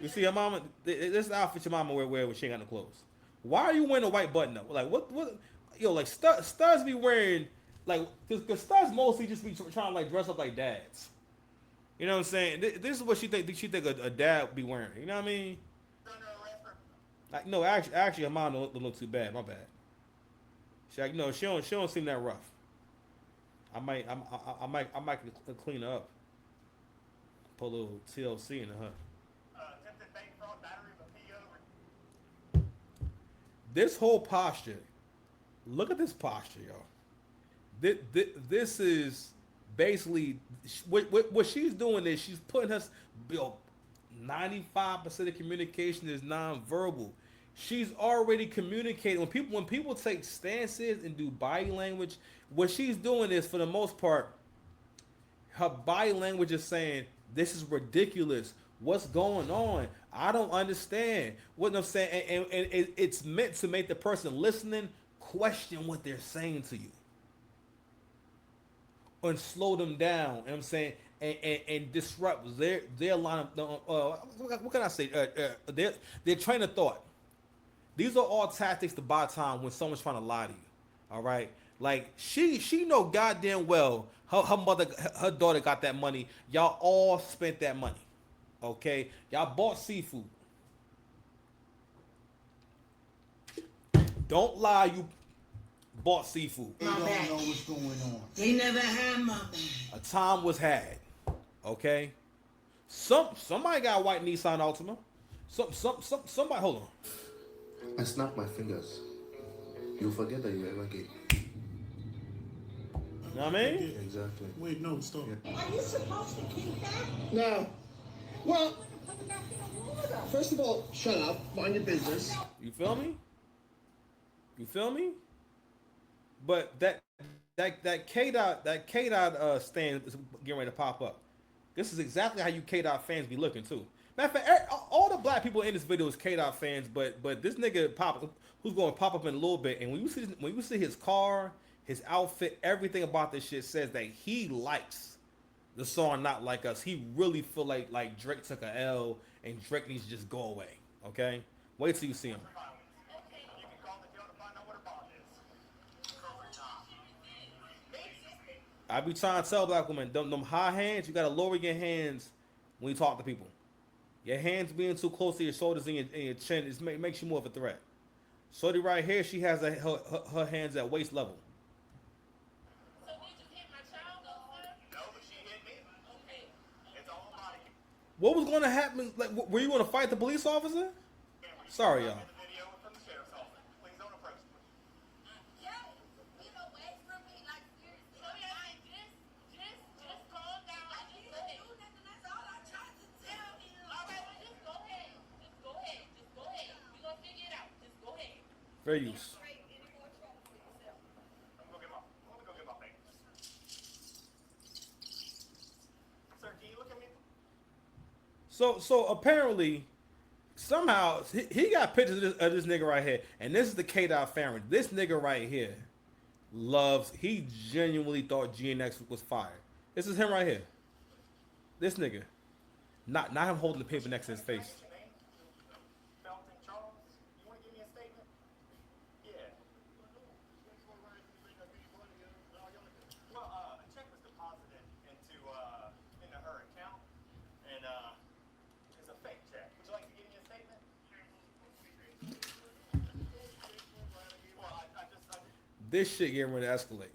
You see her mama. This outfit your mama wear when she ain't got no clothes. Why are you wearing a white button up? Like what? Yo, like studs be wearing like because studs mostly just be trying to like dress up like dads. You know what I'm saying? This is what she think a dad would be wearing. You know what I mean? Like no, actually her mom don't look too bad. My bad. She like no, she don't seem that rough. I might clean her up. Put a little TLC into her. Attempted bank fraud, battery of a PO. This whole posture. Look at this posture, y'all. This is basically what she's doing is she's putting us. 95% of communication is nonverbal. She's already communicating. When people take stances and do body language, what she's doing is for the most part, her body language is saying, "This is ridiculous. What's going on? I don't understand." What I'm saying, and it's meant to make the person listening question what they're saying to you and slow them down. You know what I'm saying, and disrupt their line of what can I say? Their train of thought. These are all tactics to buy time when someone's trying to lie to you. All right, like she know goddamn well her daughter got that money. Y'all all spent that money. Okay, y'all bought seafood. Don't lie, you bought seafood. They don't know what's going on. They never had my back. A time was had. Okay? Somebody got a white Nissan Altima. Somebody hold on. I snapped my fingers. You'll forget that you ever gave. You know what I mean? Exactly. Wait, no, stop. Are you supposed to keep that? No. Well, first of all, shut up. Mind your business. You feel me? You feel me? But that K-Dot stand is getting ready to pop up. This is exactly how you K-Dot fans be looking too. Matter of fact, all the black people in this video is K-Dot fans, but this nigga who's going to pop up in a little bit, and when you see his car, his outfit, everything about this shit says that he likes the song "Not Like Us." He really feel like Drake took a L and Drake needs to just go away. Okay, wait till you see him. You can call the jail to find out what a bond is. I be trying to tell black women, them high hands, you gotta lower your hands when you talk to people. Your hands being too close to your shoulders and your chin makes you more of a threat. Shorty right here, she has her hands at waist level. So did you hit my child though, sir? No, but she hit me. Okay. It's all body. What was going to happen? Like, were you going to fight the police officer? Sorry, y'all. The video from the sheriff's office. Please don't approach me. Yo, get away from me, like seriously. So yeah, just calm down. I didn't do nothing. That's all I tried to tell you. All right, well just go ahead. Just go ahead. We gonna figure it out. Just go ahead. Fair use. Let me go get my papers. Sir, can you look at me? So apparently, somehow he got pictures of this nigga right here, and this is the K-Dot family. This nigga right here he genuinely thought GNX was fire. This is him right here. This nigga, not him holding the paper next to his face. Felton Charles, you want to give me a statement? Yeah. Well, a check was deposited into her account, and it's a fake check. Would you like to give me a statement? Well, I just This shit getting ready to escalate.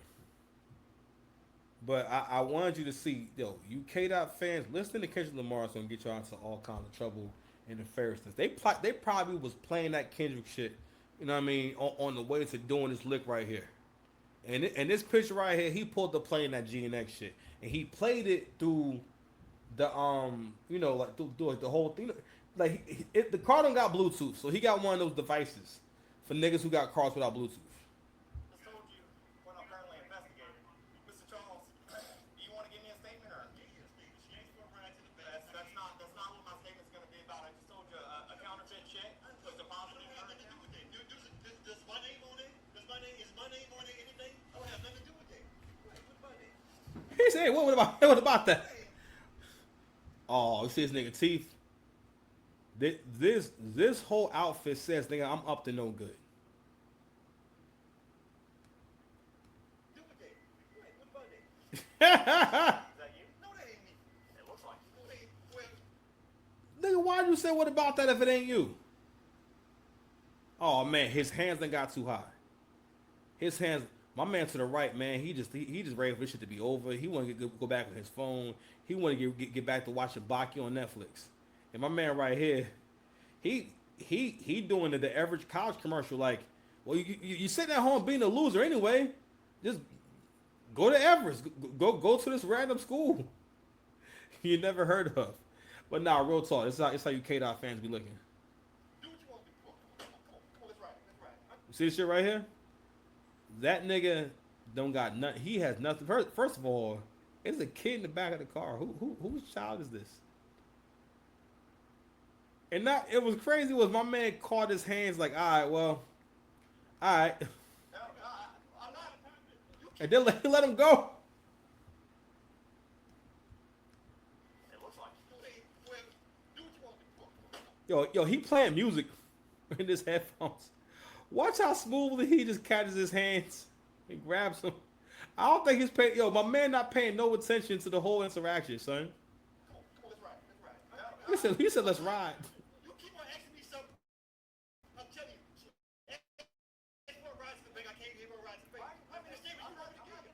But I wanted you to see, yo, you K-Dot fans, listening to Kendrick Lamar's gonna get y'all into all kinds of trouble and embarrassment. They probably was playing that Kendrick shit, you know what I mean, on the way to doing this lick right here. And this picture right here, he pulled the playing that GNX shit, and he played it through the you know, like through like the whole thing. Like the car don't got Bluetooth, so he got one of those devices for niggas who got cars without Bluetooth. Just told you what I'm currently investigating. Mr. Charles, do you want to give me a statement or? That's not what my statement's going to be about. I just told you a counterfeit check was deposited in her account. Does my name on it? Is my name on it anything? I don't have nothing to do with it. What about it? He said, what about that? Oh, you see this nigga teeth? This whole outfit says, nigga, I'm up to no good. Do with it. What about it? Is that you? No, that ain't me. It looks like you. No, that ain't. Well, Nigga, why'd you say what about that if it ain't you? Oh man, his hands done got too high. His hands, my man to the right, man, he just ready for this shit to be over. He want to go back with his phone. He want to get back to watching Baki on Netflix. And my man right here, he doing the average college commercial like, well, you sitting at home being a loser anyway. Just go to Everest. Go to this random school you never heard of. But nah, real talk. It's how you K-Dot fans be looking. do what you want to do. Come on, that's right. That's right. You see this shit right here? That nigga don't got nothing. He has nothing. First of all, there's a kid in the back of the car. Whose child is this? And not, it was crazy was my man caught his hands like, all right, well, all right. I'm not. And then let him go. It looks like you. Well, do what you want to do. Yo, he playing music in his headphones. Watch how smoothly he just catches his hands and grabs them. I don't think he's paying. Yo, my man not paying no attention to the whole interaction, son. Come on, that's right. That's right. He said, let's ride. You keep on asking me something. I'm telling you. Ask for a ride to the bank. I can't give her a ride to the bank. I mean, the statement you already gave.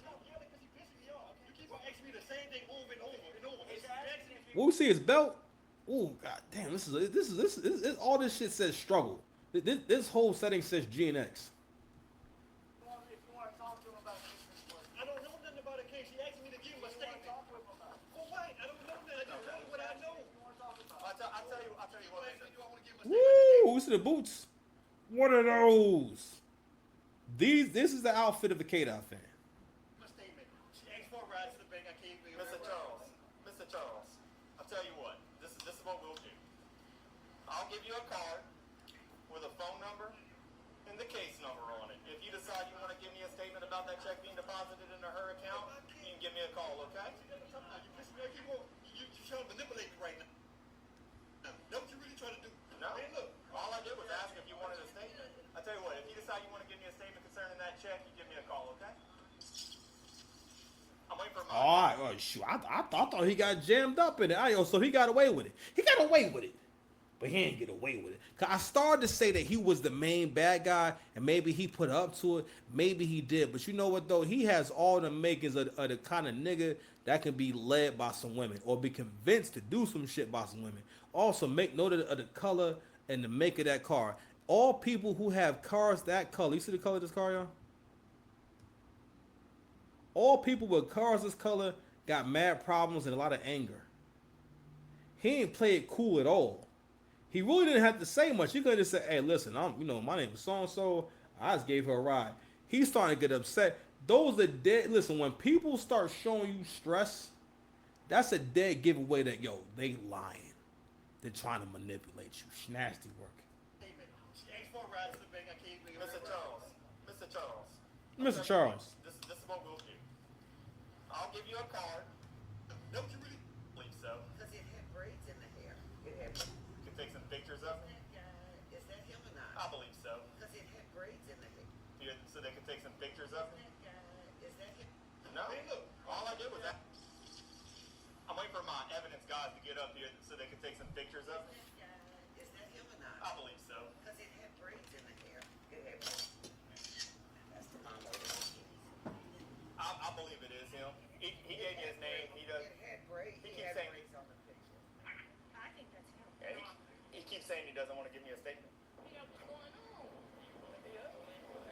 Stop yelling because you pissing me off. You keep on asking me the same thing over and over and over. What we see his belt. Oh god damn! This is all this shit says struggle. This whole setting says GNX. If you want to talk to him about business work, I don't know nothing about a case. He asked me to give him a statement. For what? I don't know that. I just know what I know. I'll tell you what. Do I want to give him a statement? Woo! See the boots. What are those? This is the outfit of a K-Dot fan. My statement. She asked for a ride to the bank. I can't give her Mr. a ride. Charles, I'll tell you what. This is what we'll do. I'll give you a card with a phone number and the case number on it. If you decide you want to give me a statement about that check being deposited into her account, you can give me a call, okay? You pissing me off. You trying to manipulate me right now. That's what you really trying to do. No. Hey, look. All I did was ask if you wanted a statement. I tell you what, if you decide you want to give me a statement concerning that check, you give me a call, okay? I'm waiting for mine. All right, oh shoot! I thought he got jammed up in it. So he got away with it. He got away with it, but he didn't get away with it. Cause I started to say that he was the main bad guy, and maybe he put up to it. Maybe he did, but you know what though? He has all the makings of the kind of nigga that can be led by some women or be convinced to do some shit by some women. Also, make note of the color and the make of that car. All people who have cars that color. You see the color of this car, y'all? All people with cars this color got mad problems and a lot of anger. He ain't play it cool at all. He really didn't have to say much. He could have just said, hey, listen, my name is so-and-so. I just gave her a ride. He's starting to get upset. Those are dead. Listen, when people start showing you stress, that's a dead giveaway that, yo, they lying. They're trying to manipulate you. Nasty work. She asked for a ride to the bank. I can't give her a Mr. ride. Charles. Mr. Charles. This is what we'll do. I'll give you a card. That's what you really Believe so. Because it had braids in the hair. It had, You can take some pictures of it. is that him or I not? believe so. Because it had braids in the hair. Here, so they can take some pictures of it. Is that him? No. Hey, look. All I did was that. I'm waiting for my evidence guys to get up here so they can take some pictures of it. Is that him or not? I believe so. Because it had braids in the hair. It had braids. That's the mom of it. I believe it is. this him? He gave me his name. He does. It had braids. He He keeps had saying. braids on the picture. I think that's him. Yeah, he keeps saying he doesn't want to give me a statement. Yeah, what's going on?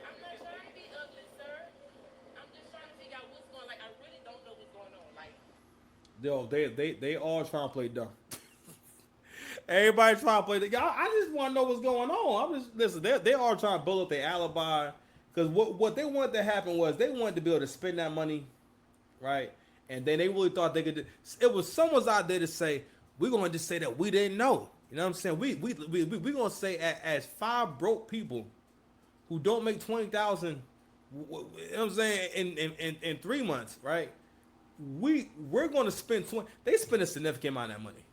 I'm not trying to be ugly, sir. I'm just trying to figure out what's going on. Like, I really don't know what's going on. Like, Yo, they all trying to play dumb. Everybody trying to play the. Y'all, I just want to know what's going on. I'm just listen. They all trying to build up their alibi because what they wanted to happen was they wanted to be able to spend that money, right? And then they really thought they could. It was someone's out there to say we're going to just say that we didn't know. You know what I'm saying? We going to say as five broke people who don't make 20,000. You know what I'm saying in 3 months, right? We're going to spend 20. They spend a significant amount of that money.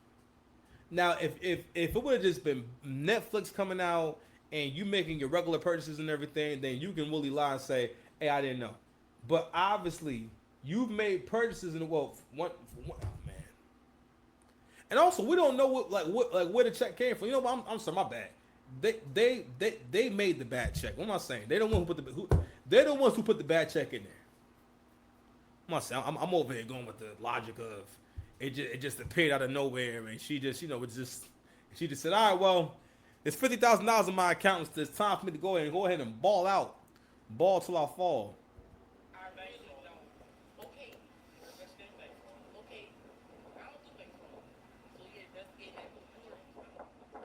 Now, if it would have just been Netflix coming out and you making your regular purchases and everything, then you can really lie and say, "Hey, I didn't know." But obviously, you've made purchases in the world. Oh man. And also, we don't know what where the check came from. You know what? I'm sorry, my bad. They made the bad check. What am I saying? They're the ones who put the bad check in there. I'm not saying I'm over here going with the logic of it just appeared out of nowhere, and she just she just said, all right, well, it's $50,000 in my account. It's time for me to go ahead and ball till I fall. I really don't. Okay. Let's get baseball. Okay. I don't do baseball. So, yeah, let's get that.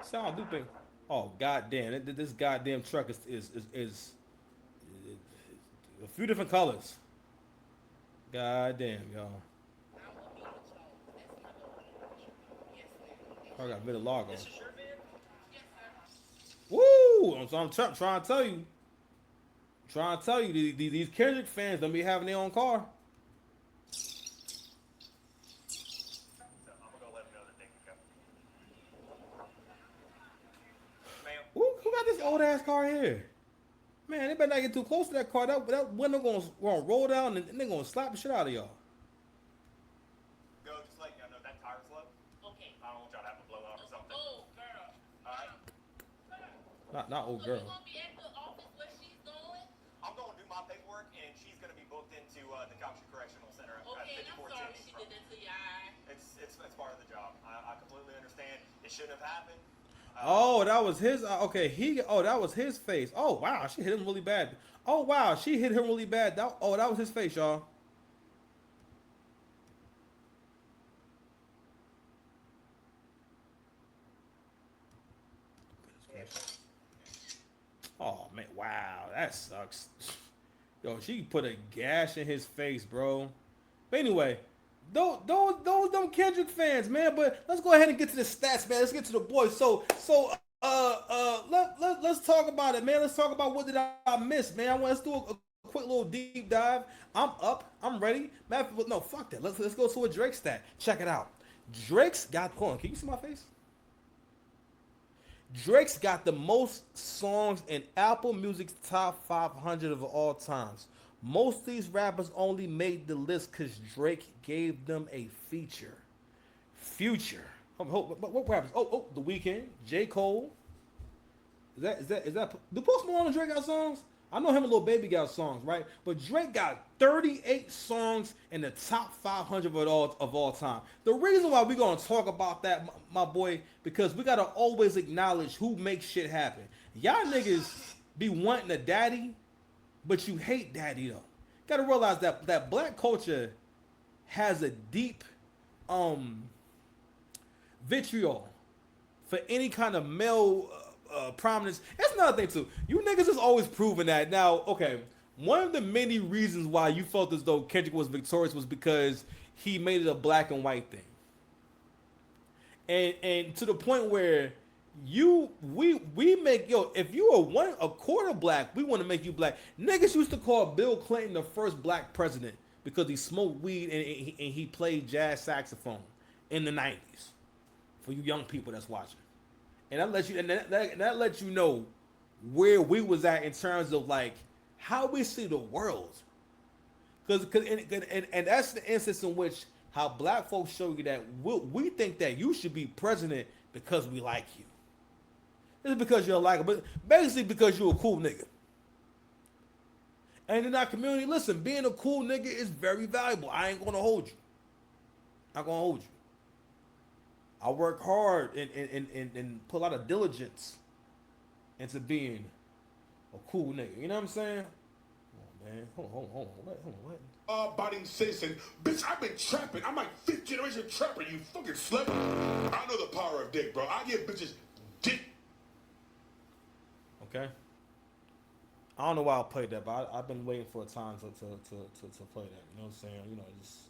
So I do think, oh goddamn, this goddamn truck is a few different colors. Goddamn, y'all. I got Vita Largo. This is your van? Woo! So I'm trying to tell you, these Kendrick fans don't be having their own car. So I'm gonna go let him know that they can go. Ma'am. Who got this old ass car here? Man, they better not get too close to that car. That window gonna roll down and they're gonna slap the shit out of y'all. Go, just let y'all know that tire's low. Okay. I don't want y'all to have a blowout or something. Oh, girl. Alright. Not old So girl. you gonna be at the office where she's going? I'm going to do my paperwork, and she's going to be booked into the Calgary Correctional Center at Okay, and I'm 54 sorry Timmons she Road. did that to your eye. It's part of the job. I completely understand. It shouldn't have happened. Oh, that was his. Okay, that was his face. Oh wow, she hit him really bad. Oh wow, she hit him really bad. That was his face, y'all. Oh man, wow, that sucks. Yo, she put a gash in his face, bro. But anyway, those them Kendrick fans, man. But let's go ahead and get to the stats, man. Let's get to the boys. Let's talk about it, man. Let's talk about what did I miss, man. Let's do a quick little deep dive. I'm up. I'm ready. No, fuck that. Let's go to a Drake stat. Check it out. Drake's got. Hold on. Can you see my face? Drake's got the most songs in Apple Music's top 500 of all times. Most of these rappers only made the list because Drake gave them a feature. Future. What rappers? Oh, The Weeknd, J. Cole. Is that? Do Post Malone and Drake got songs? I know him and Lil Baby got songs, right? But Drake got 38 songs in the top 500 of all time. The reason why we're going to talk about that, my boy, because we got to always acknowledge who makes shit happen. Y'all niggas be wanting a daddy, but you hate daddy, though. Got to realize that black culture has a deep vitriol for any kind of male prominence. That's another thing too. You niggas is always proving that. Now, okay, one of the many reasons why you felt as though Kendrick was victorious was because he made it a black and white thing, and to the point where we make if you are a quarter black, we want to make you black. Niggas used to call Bill Clinton the first black president because he smoked weed and he played jazz saxophone in the 90s. For you young people that's watching. And that lets you know where we was at in terms of like how we see the world. Because that's the instance in which how black folks show you that we think that you should be president because we like you. It's because you're like, but basically because you're a cool nigga. And in our community, listen, being a cool nigga is very valuable. I ain't gonna hold you. Not gonna hold you. I work hard and put a lot of diligence into being a cool nigga. You know what I'm saying? Oh man, hold on, what? Abiding citizen, bitch. I've been trapping. I'm like fifth generation trapper. You fucking slut. I know the power of dick, bro. I give bitches dick. Okay. I don't know why I played that, but I've been waiting for a time to play that. You know what I'm saying? You know, just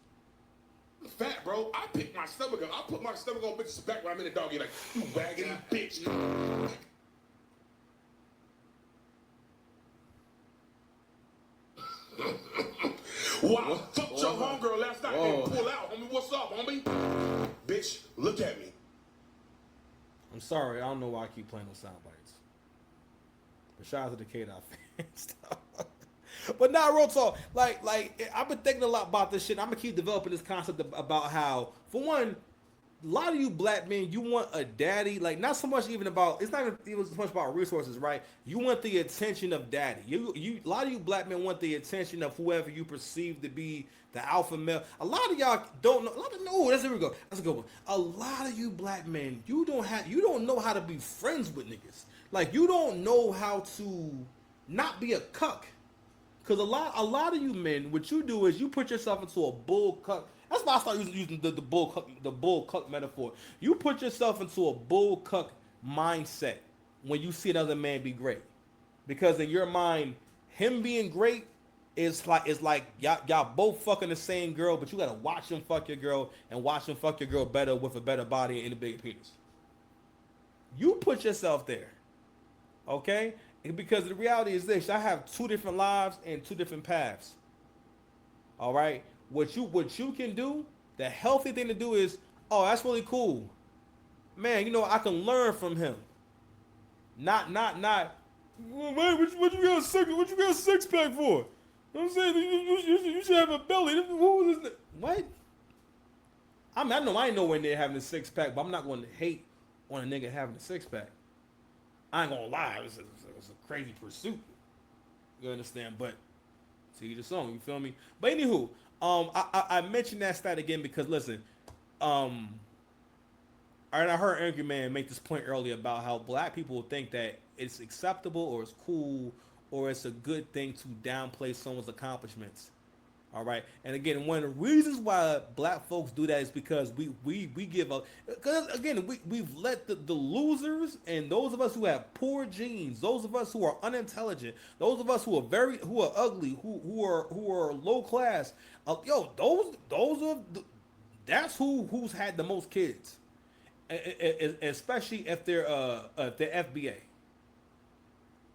Fat, bro. I pick my stomach up. I put my stomach on bitches' back when I'm in the doggy. Like, you waggity bitch. Wow, fucked your homegirl last night and pull out, homie. What's up, homie? Bitch, look at me. I'm sorry, I don't know why I keep playing those sound bites. But shout out to the K-Dot fans. But now, real talk, like I've been thinking a lot about this shit. I'm gonna keep developing this concept about how, for one, a lot of you black men, you want a daddy, like not so much even about, it's not even so much about resources, right? You want the attention of daddy. A lot of you black men want the attention of whoever you perceive to be the alpha male. A lot of y'all don't know. There we go. That's a good one. A lot of you black men, you don't know how to be friends with niggas. Like you don't know how to not be a cuck. Cause a lot of you men, what you do is you put yourself into a bull cuck. That's why I started using the bull cuck metaphor. You put yourself into a bull cuck mindset when you see another man be great, because in your mind, him being great is like y'all both fucking the same girl, but you gotta watch him fuck your girl and watch him fuck your girl better with a better body and a bigger penis. You put yourself there, okay? Because the reality is this: I have two different lives and two different paths. All right, what you can do, the healthy thing to do is, oh, that's really cool, man. You know, I can learn from him. Not. Well, man, what you got a six pack for? You know what I'm saying, you should have a belly. What was this? What? I mean, I know I ain't nowhere near having a six pack, but I'm not going to hate on a nigga having a six pack. I ain't gonna lie, it was a crazy pursuit. You understand? But to each his own, you feel me? But anywho, I mentioned that stat again because listen, I heard Angry Man make this point earlier about how black people think that it's acceptable or it's cool or it's a good thing to downplay someone's accomplishments. All right, and again, one of the reasons why black folks do that is because we give up. Because again, we've let the losers and those of us who have poor genes, those of us who are unintelligent, those of us who are ugly, who are low class, that's who's had the most kids, especially if they're FBA.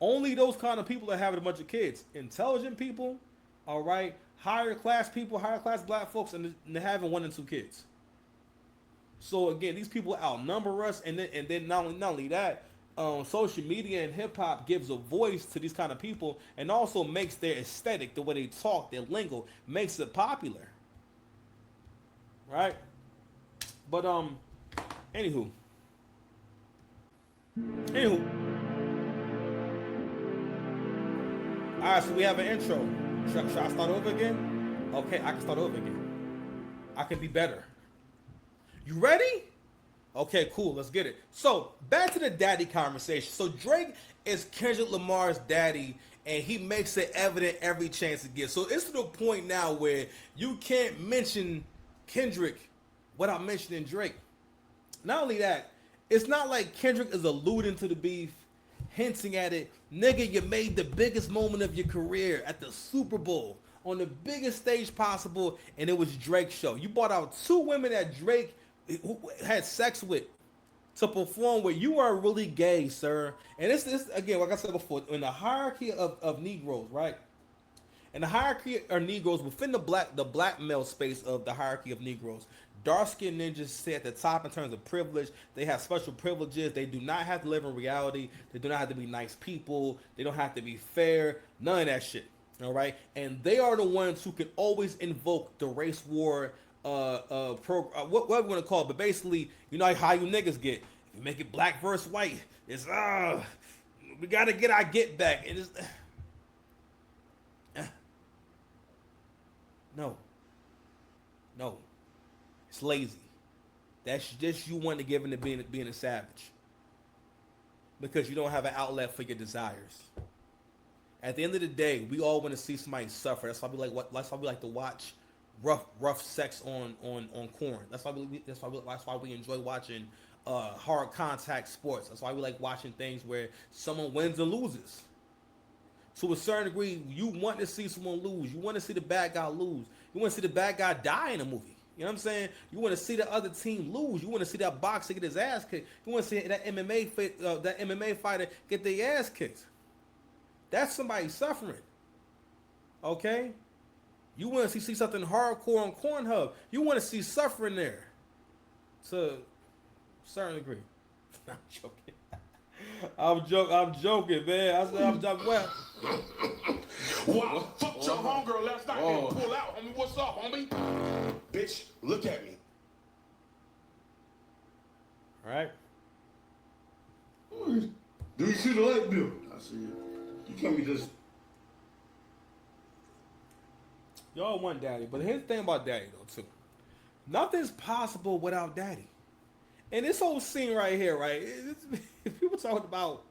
Only those kind of people are having a bunch of kids. Intelligent people, all right. Higher class people, higher class black folks, and they're having 1 and 2 kids. So again, these people outnumber us, and then not only that, social media and hip hop gives a voice to these kind of people, and also makes their aesthetic, the way they talk, their lingo, makes it popular. Right? But anywho. All right, so we have an intro. Should I start over again? Okay, I can start over again. I can be better. You ready? Okay, cool. Let's get it. So, back to the daddy conversation. So, Drake is Kendrick Lamar's daddy, and he makes it evident every chance he gets. So, it's to the point now where you can't mention Kendrick without mentioning Drake. Not only that, it's not like Kendrick is alluding to the beef, hinting at it. Nigga, you made the biggest moment of your career at the Super Bowl on the biggest stage possible, and it was Drake's show. You brought out 2 women that Drake had sex with to perform with. You are really gay, sir. And this again, like I said before, in the hierarchy of Negroes, right? In the hierarchy of Negroes, within the black male space of the hierarchy of Negroes, dark-skinned ninjas sit at the top in terms of privilege. They have special privileges. They do not have to live in reality. They do not have to be nice people. They don't have to be fair. None of that shit. All right? And they are the ones who can always invoke the race war, whatever you want to call it. But basically, you know how you niggas get. If you make it black versus white, it's, we got to get our get back. And it's... No. No. It's lazy. That's just you wanting to give into being a savage. Because you don't have an outlet for your desires. At the end of the day, we all want to see somebody suffer. That's why we like that's why we like to watch rough sex on corn. That's why we enjoy watching hard contact sports. That's why we like watching things where someone wins or loses. To a certain degree, you want to see someone lose. You want to see the bad guy lose. You want to see the bad guy die in a movie. You know what I'm saying? You want to see the other team lose. You want to see that boxer get his ass kicked. You want to see that MMA fighter get their ass kicked. That's somebody suffering. Okay? You want to see something hardcore on Pornhub. You want to see suffering there. To a certain degree. I'm joking. I'm joking, man. I said I'm joking. Well, Wow, fucked your homegirl last night and pull out, homie. What's up, homie? Bitch, look at me. all right. Do you see the light bill? I see it. You can't be just. Y'all want daddy, but here's the thing about daddy though too. Nothing's possible without daddy. And this whole scene right here, right? People talking about.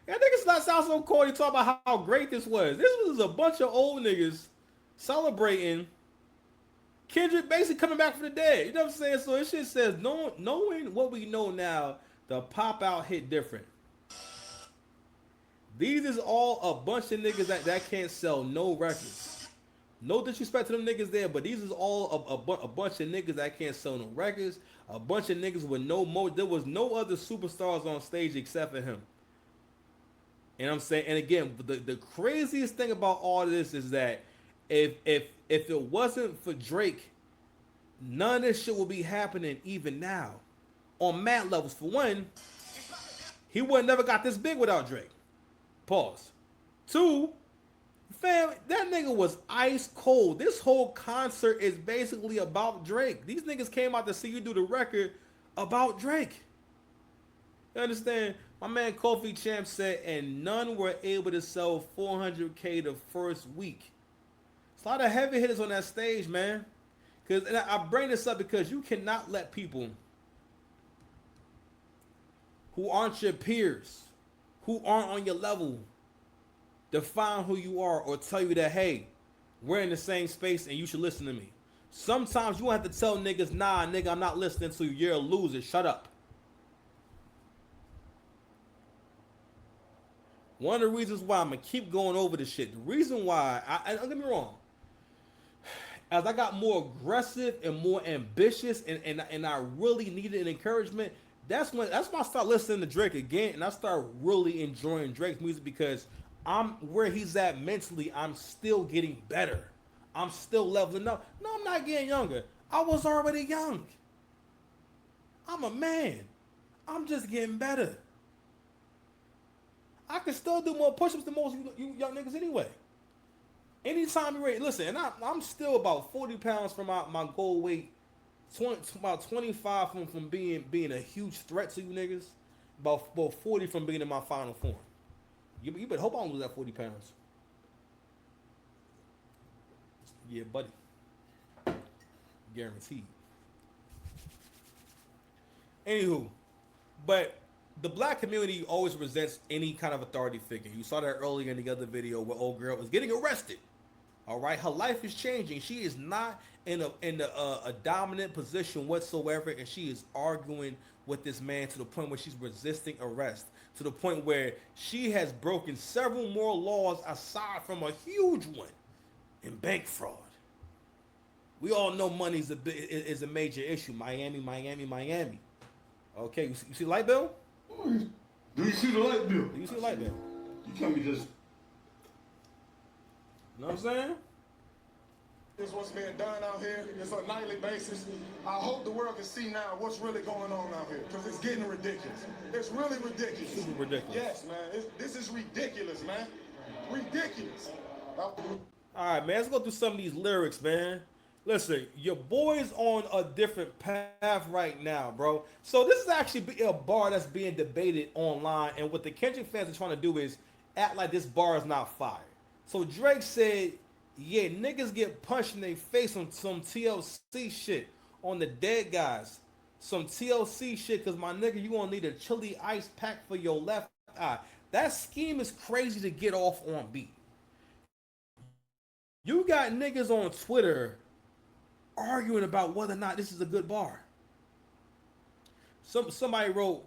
I think it's not sound so corny talking about how great this was. This was a bunch of old niggas celebrating Kendrick basically coming back from the dead. You know what I'm saying? So it shit says, knowing what we know now, the pop out hit different. These is all a bunch of niggas that can't sell no records. No disrespect to them niggas there, but these is all a bunch of niggas that can't sell no records. A bunch of niggas with no more. There was no other superstars on stage except for him. And I'm saying, and again, the craziest thing about all of this is that if it wasn't for Drake, none of this shit would be happening even now. On mad levels, for one, he would have never got this big without Drake. Pause. Two, fam, that nigga was ice cold. This whole concert is basically about Drake. These niggas came out to see you do the record about Drake. You understand? My man Kofi Champ said, and none were able to sell 400K the first week. It's a lot of heavy hitters on that stage, man. And I bring this up because you cannot let people who aren't your peers, who aren't on your level, define who you are or tell you that, hey, we're in the same space and you should listen to me. Sometimes you have to tell niggas, nah, nigga, I'm not listening to you. You're a loser. Shut up. One of the reasons why I'm going to keep going over this shit, the reason why, don't get me wrong, as I got more aggressive and more ambitious and I really needed an encouragement, that's when I start listening to Drake again and I start really enjoying Drake's music because I'm where he's at mentally. I'm still getting better. I'm still leveling up. No, I'm not getting younger. I was already young. I'm a man. I'm just getting better. I can still do more push-ups than most you young niggas anyway. Anytime you're ready, listen, and I'm still about 40 pounds from my goal weight, about 25 from being a huge threat to you niggas, about 40 from being in my final form. You better hope I don't lose that 40 pounds. Yeah, buddy. Guaranteed. Anywho, but the black community always resents any kind of authority figure. You saw that earlier in the other video where old girl was getting arrested. All right, her life is changing. She is not in a dominant position whatsoever, and she is arguing with this man to the point where she's resisting arrest, to the point where she has broken several more laws aside from a huge one in bank fraud. We all know money is a major issue. Miami. Okay, you see the light bill? Do you see the light bill? Do you see the light bill? You can't be just. You know what I'm saying? This is what's being done out here. It's on a nightly basis. I hope the world can see now what's really going on out here because it's getting ridiculous. It's really ridiculous. Super ridiculous. Yes, man. This is ridiculous, man. Ridiculous. All right, man. Let's go through some of these lyrics, man. Listen, your boy's on a different path right now, bro. So this is actually a bar that's being debated online, and what the Kendrick fans are trying to do is act like this bar is not fire. So Drake said Yeah, niggas get punched in their face on some TLC shit on the dead guys. Some TLC shit, cause my nigga, you gonna need a chili ice pack for your left eye. That scheme is crazy to get off on beat. You got niggas on Twitter arguing about whether or not this is a good bar. Somebody wrote,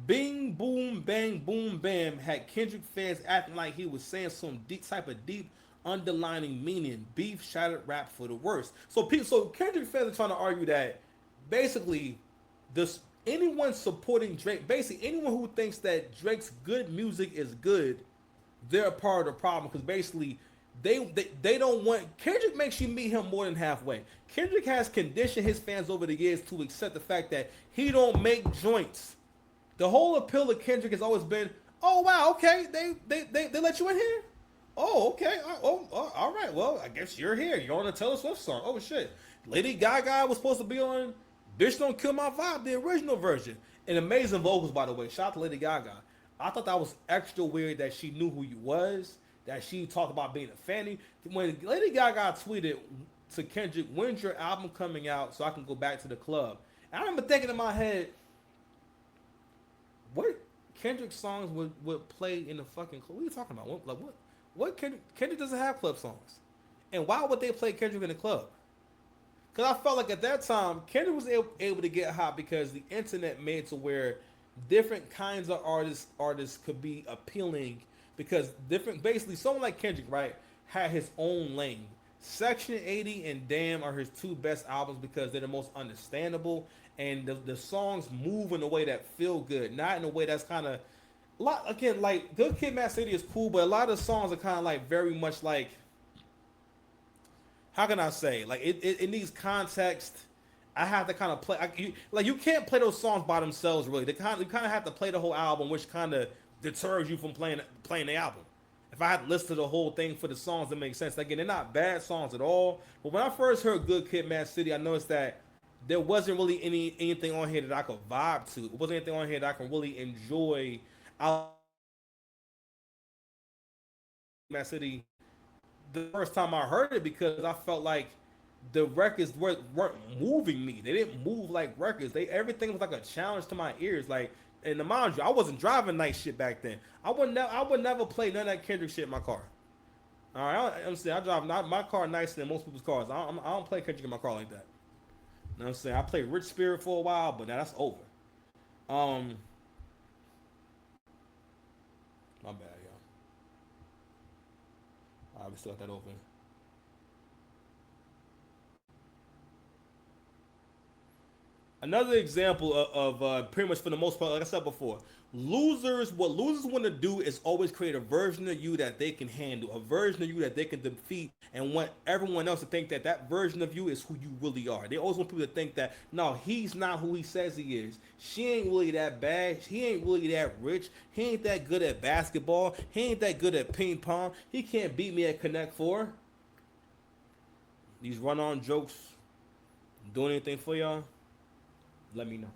"Bing boom bang boom bam" had Kendrick fans acting like he was saying some deep type of deep underlining meaning. Beef shattered rap for the worst. So Kendrick fans are trying to argue that basically this anyone supporting Drake, basically anyone who thinks that Drake's good music is good, they're a part of the problem because basically they don't want Kendrick makes you meet him more than halfway. Kendrick has conditioned his fans over the years to accept the fact that he don't make joints. The whole appeal of Kendrick has always been, oh wow, okay, they let you in here. Oh okay, all right. Well, I guess you're here. You're on a Taylor Swift song. Oh shit, Lady Gaga was supposed to be on "Bitch Don't Kill My Vibe," the original version, and amazing vocals by the way. Shout out to Lady Gaga. I thought that was extra weird that she knew who you was, that she talked about being a fanny. When Lady Gaga tweeted to Kendrick, "When's your album coming out so I can go back to the club?" And I remember thinking in my head, what Kendrick songs would play in the fucking club? What are you talking about? What Kendrick doesn't have club songs, and why would they play Kendrick in the club? Because I felt like at that time Kendrick was able to get hot because the internet made to where different kinds of artists could be appealing because different basically someone like Kendrick, right, had his own lane. Section 80 and Damn are his two best albums because they're the most understandable and the songs move in a way that feel good, not in a way that's kind of lot again like Good Kid, Mad City is cool, but a lot of songs are kind of like very much like, how can I say, like it needs context. I have to kind of play you can't play those songs by themselves really. You kind of have to play the whole album, which kind of deters you from playing the album. If I had to listen to the whole thing for the songs that make sense, again, they're not bad songs at all. But when I first heard Good Kid, Mad City, I noticed that there wasn't really anything on here that I could vibe to. It wasn't anything on here that I can really enjoy. Mad City the first time I heard it because I felt like the records weren't moving me. They didn't move like records. Everything was like a challenge to my ears. Like, and to mind you, I wasn't driving nice shit back then. I would never play none of that Kendrick shit in my car. All right, I'm saying I drive my car nicer than most people's cars. I don't play Kendrick in my car like that. You know what I'm saying? I played Rich Spirit for a while, but now that's over. My bad, y'all. All right, we still got that open. Another example of pretty much for the most part, like I said before, what losers want to do is always create a version of you that they can handle, a version of you that they can defeat, and want everyone else to think that that version of you is who you really are. They always want people to think that, no, he's not who he says he is. She ain't really that bad. He ain't really that rich. He ain't that good at basketball. He ain't that good at ping pong. He can't beat me at Connect Four. These run-on jokes doing anything for y'all? Let me know.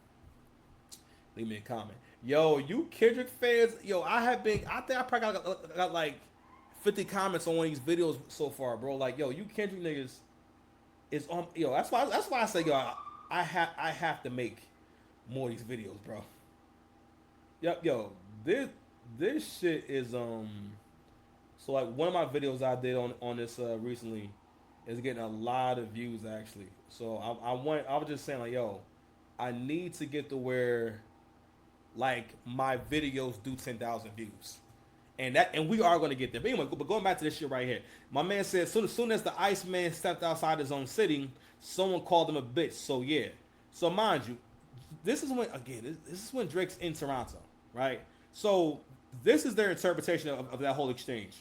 Leave me a comment. Yo, you Kendrick fans, I think I probably got like 50 comments on one of these videos so far, bro. Like, yo, you Kendrick niggas is on, that's why I say, I have to make more of these videos, bro. Yep, this shit is so like one of my videos I did on this recently is getting a lot of views actually. So I was just saying like, yo, I need to get to where like my videos do 10,000 views. And we are going to get there. But anyway, but going back to this shit right here. My man said, as soon as the Iceman stepped outside his own city, someone called him a bitch. So yeah. So mind you, this is when Drake's in Toronto, right? So this is their interpretation of that whole exchange.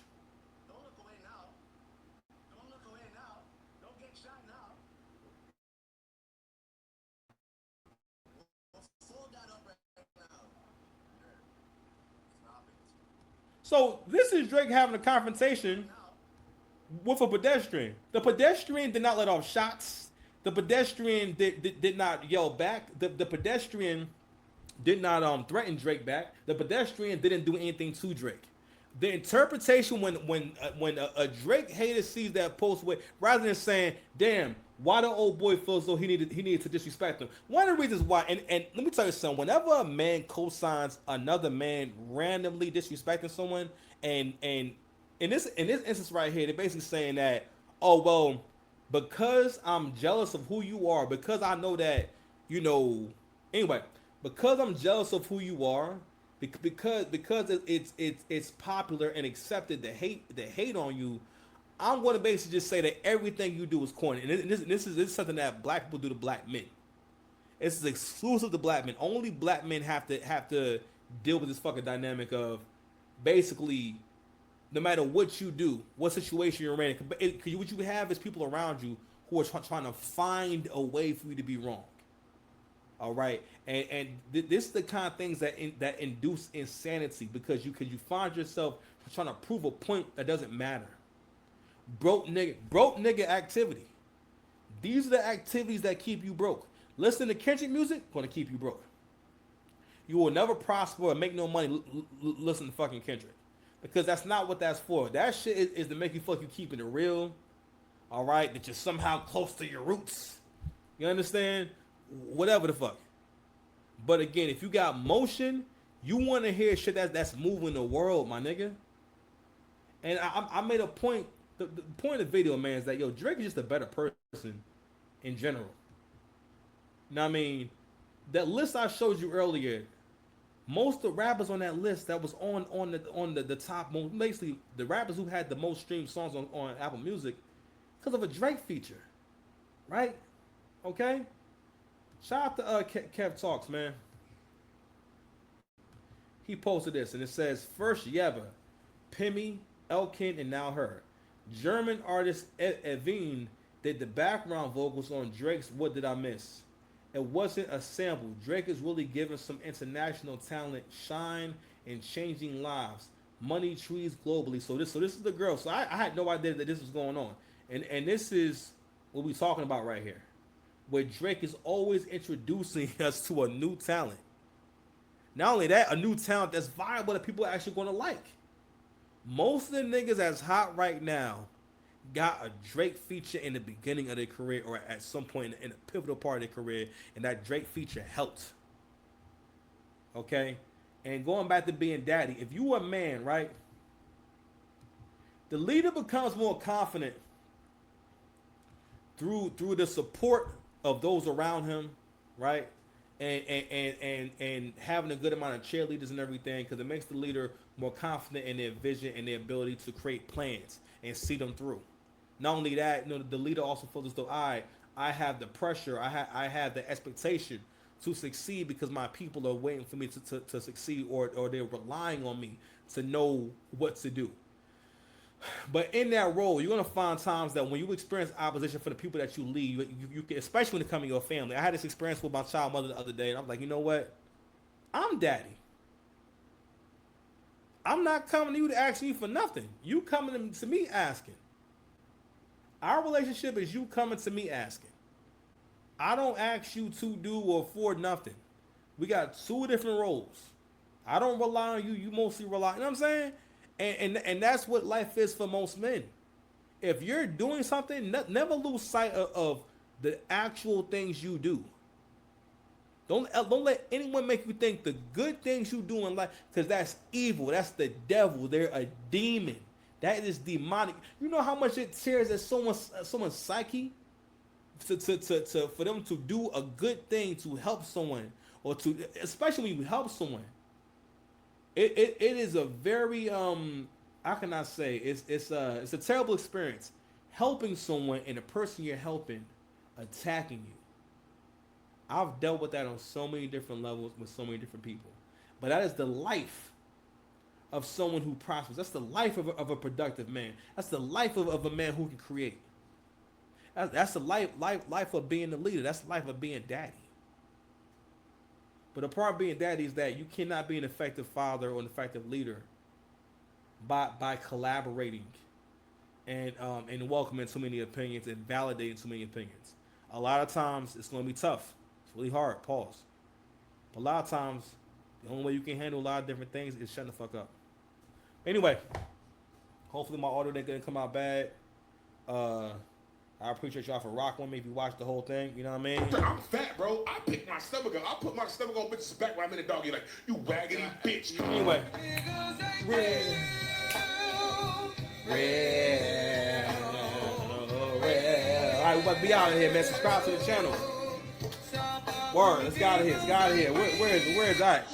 Don't look away now. Don't look away now. Don't get shot now. We'll fold that up right now. Stop it. So this is Drake having a confrontation with a pedestrian. The pedestrian did not let off shots. The pedestrian did not yell back. The pedestrian did not threaten Drake back. The pedestrian didn't do anything to Drake. The interpretation when a Drake hater sees that post with, rather than saying, "Damn, why the old boy feels though he needed to disrespect him." One of the reasons why, and let me tell you something. Whenever a man co-signs another man randomly disrespecting someone, and in this instance right here, they're basically saying that, oh well, because I'm jealous of who you are, because I know that you know. Anyway, because I'm jealous of who you are, because it's popular and accepted to hate on you. I'm going to basically just say that everything you do is corny, and this is something that black people do to black men. It's exclusive to black men. Only black men have to deal with this fucking dynamic of basically no matter what you do, what situation you're in, because what you have is people around you who are trying to find a way for you to be wrong. All right, and this is the kind of things that induce insanity because you find yourself trying to prove a point that doesn't matter. Broke nigga activity. These are the activities that keep you broke. Listen to Kendrick music, gonna keep you broke. You will never prosper or make no money. Listen to fucking Kendrick, because that's not what that's for. That shit is to make you feel like you keeping it real. All right, that you're somehow close to your roots. You understand? Whatever the fuck. But again, if you got motion, you want to hear shit that's moving the world, my nigga. And I made a point. The point of the video, man, is that yo Drake is just a better person in general. Now I mean, that list I showed you earlier, most of the rappers on that list that was on the top, basically the rappers who had the most streamed songs on Apple Music, because of a Drake feature, right? Okay. Shout out to Kev Talks, man. He posted this, and it says, first Yeva, Pimmy, Elkin, and now her. German artist Evine did the background vocals on Drake's What Did I Miss? It wasn't a sample. Drake is really giving some international talent shine and changing lives. Money trees globally. So this is the girl. So I had no idea that this was going on. And this is what we're talking about right here, where Drake is always introducing us to a new talent. Not only that, a new talent that's viable that people are actually going to like. Most of the niggas that's hot right now got a Drake feature in the beginning of their career or at some point in a pivotal part of their career, and that Drake feature helped. Okay? And going back to being daddy, if you a man, right, the leader becomes more confident through the support of those around him, right? And having a good amount of cheerleaders and everything, because it makes the leader more confident in their vision and their ability to create plans and see them through. Not only that, the leader also feels as though I have the pressure, I have the expectation to succeed because my people are waiting for me to succeed, or they're relying on me to know what to do. But in that role, you're gonna find times that when you experience opposition from the people that you lead, you can, especially when it comes to your family. I had this experience with my child mother the other day, and I'm like, you know what? I'm daddy. I'm not coming to you to ask you for nothing. You coming to me asking. Our relationship is you coming to me asking. I don't ask you to do or for nothing. We got two different roles. I don't rely on you. You mostly rely. You know what I'm saying? And that's what life is for most men. If you're doing something, never lose sight of the actual things you do. Don't let anyone make you think the good things you do in life, because that's evil. That's the devil. They're a demon. That is demonic. You know how much it tears at someone's psyche to for them to do a good thing to help someone, or to, especially when you help someone. It is a very how can I say, it's a terrible experience helping someone and the person you're helping attacking you. I've dealt with that on so many different levels with so many different people. But that is the life of someone who prospers. That's the life of a productive man. That's the life of a man who can create. That's the life of being the leader. That's the life of being daddy. But a part of being daddy is that you cannot be an effective father or an effective leader by collaborating and welcoming too many opinions and validating too many opinions. A lot of times it's going to be tough. It's really hard. Pause. But a lot of times the only way you can handle a lot of different things is shutting the fuck up. Anyway, hopefully my audio didn't come out bad. I appreciate y'all for rocking with me if you watched the whole thing. You know what I mean? I'm fat, bro. I pick my stomach up. I put my stomach on bitches' back when I'm in the doggy. Like, you waggedy bitch. Anyway. Alright, we about to be out of here, man. Subscribe to the channel. Word, let's get out of here. Let's get out of here. Where is that?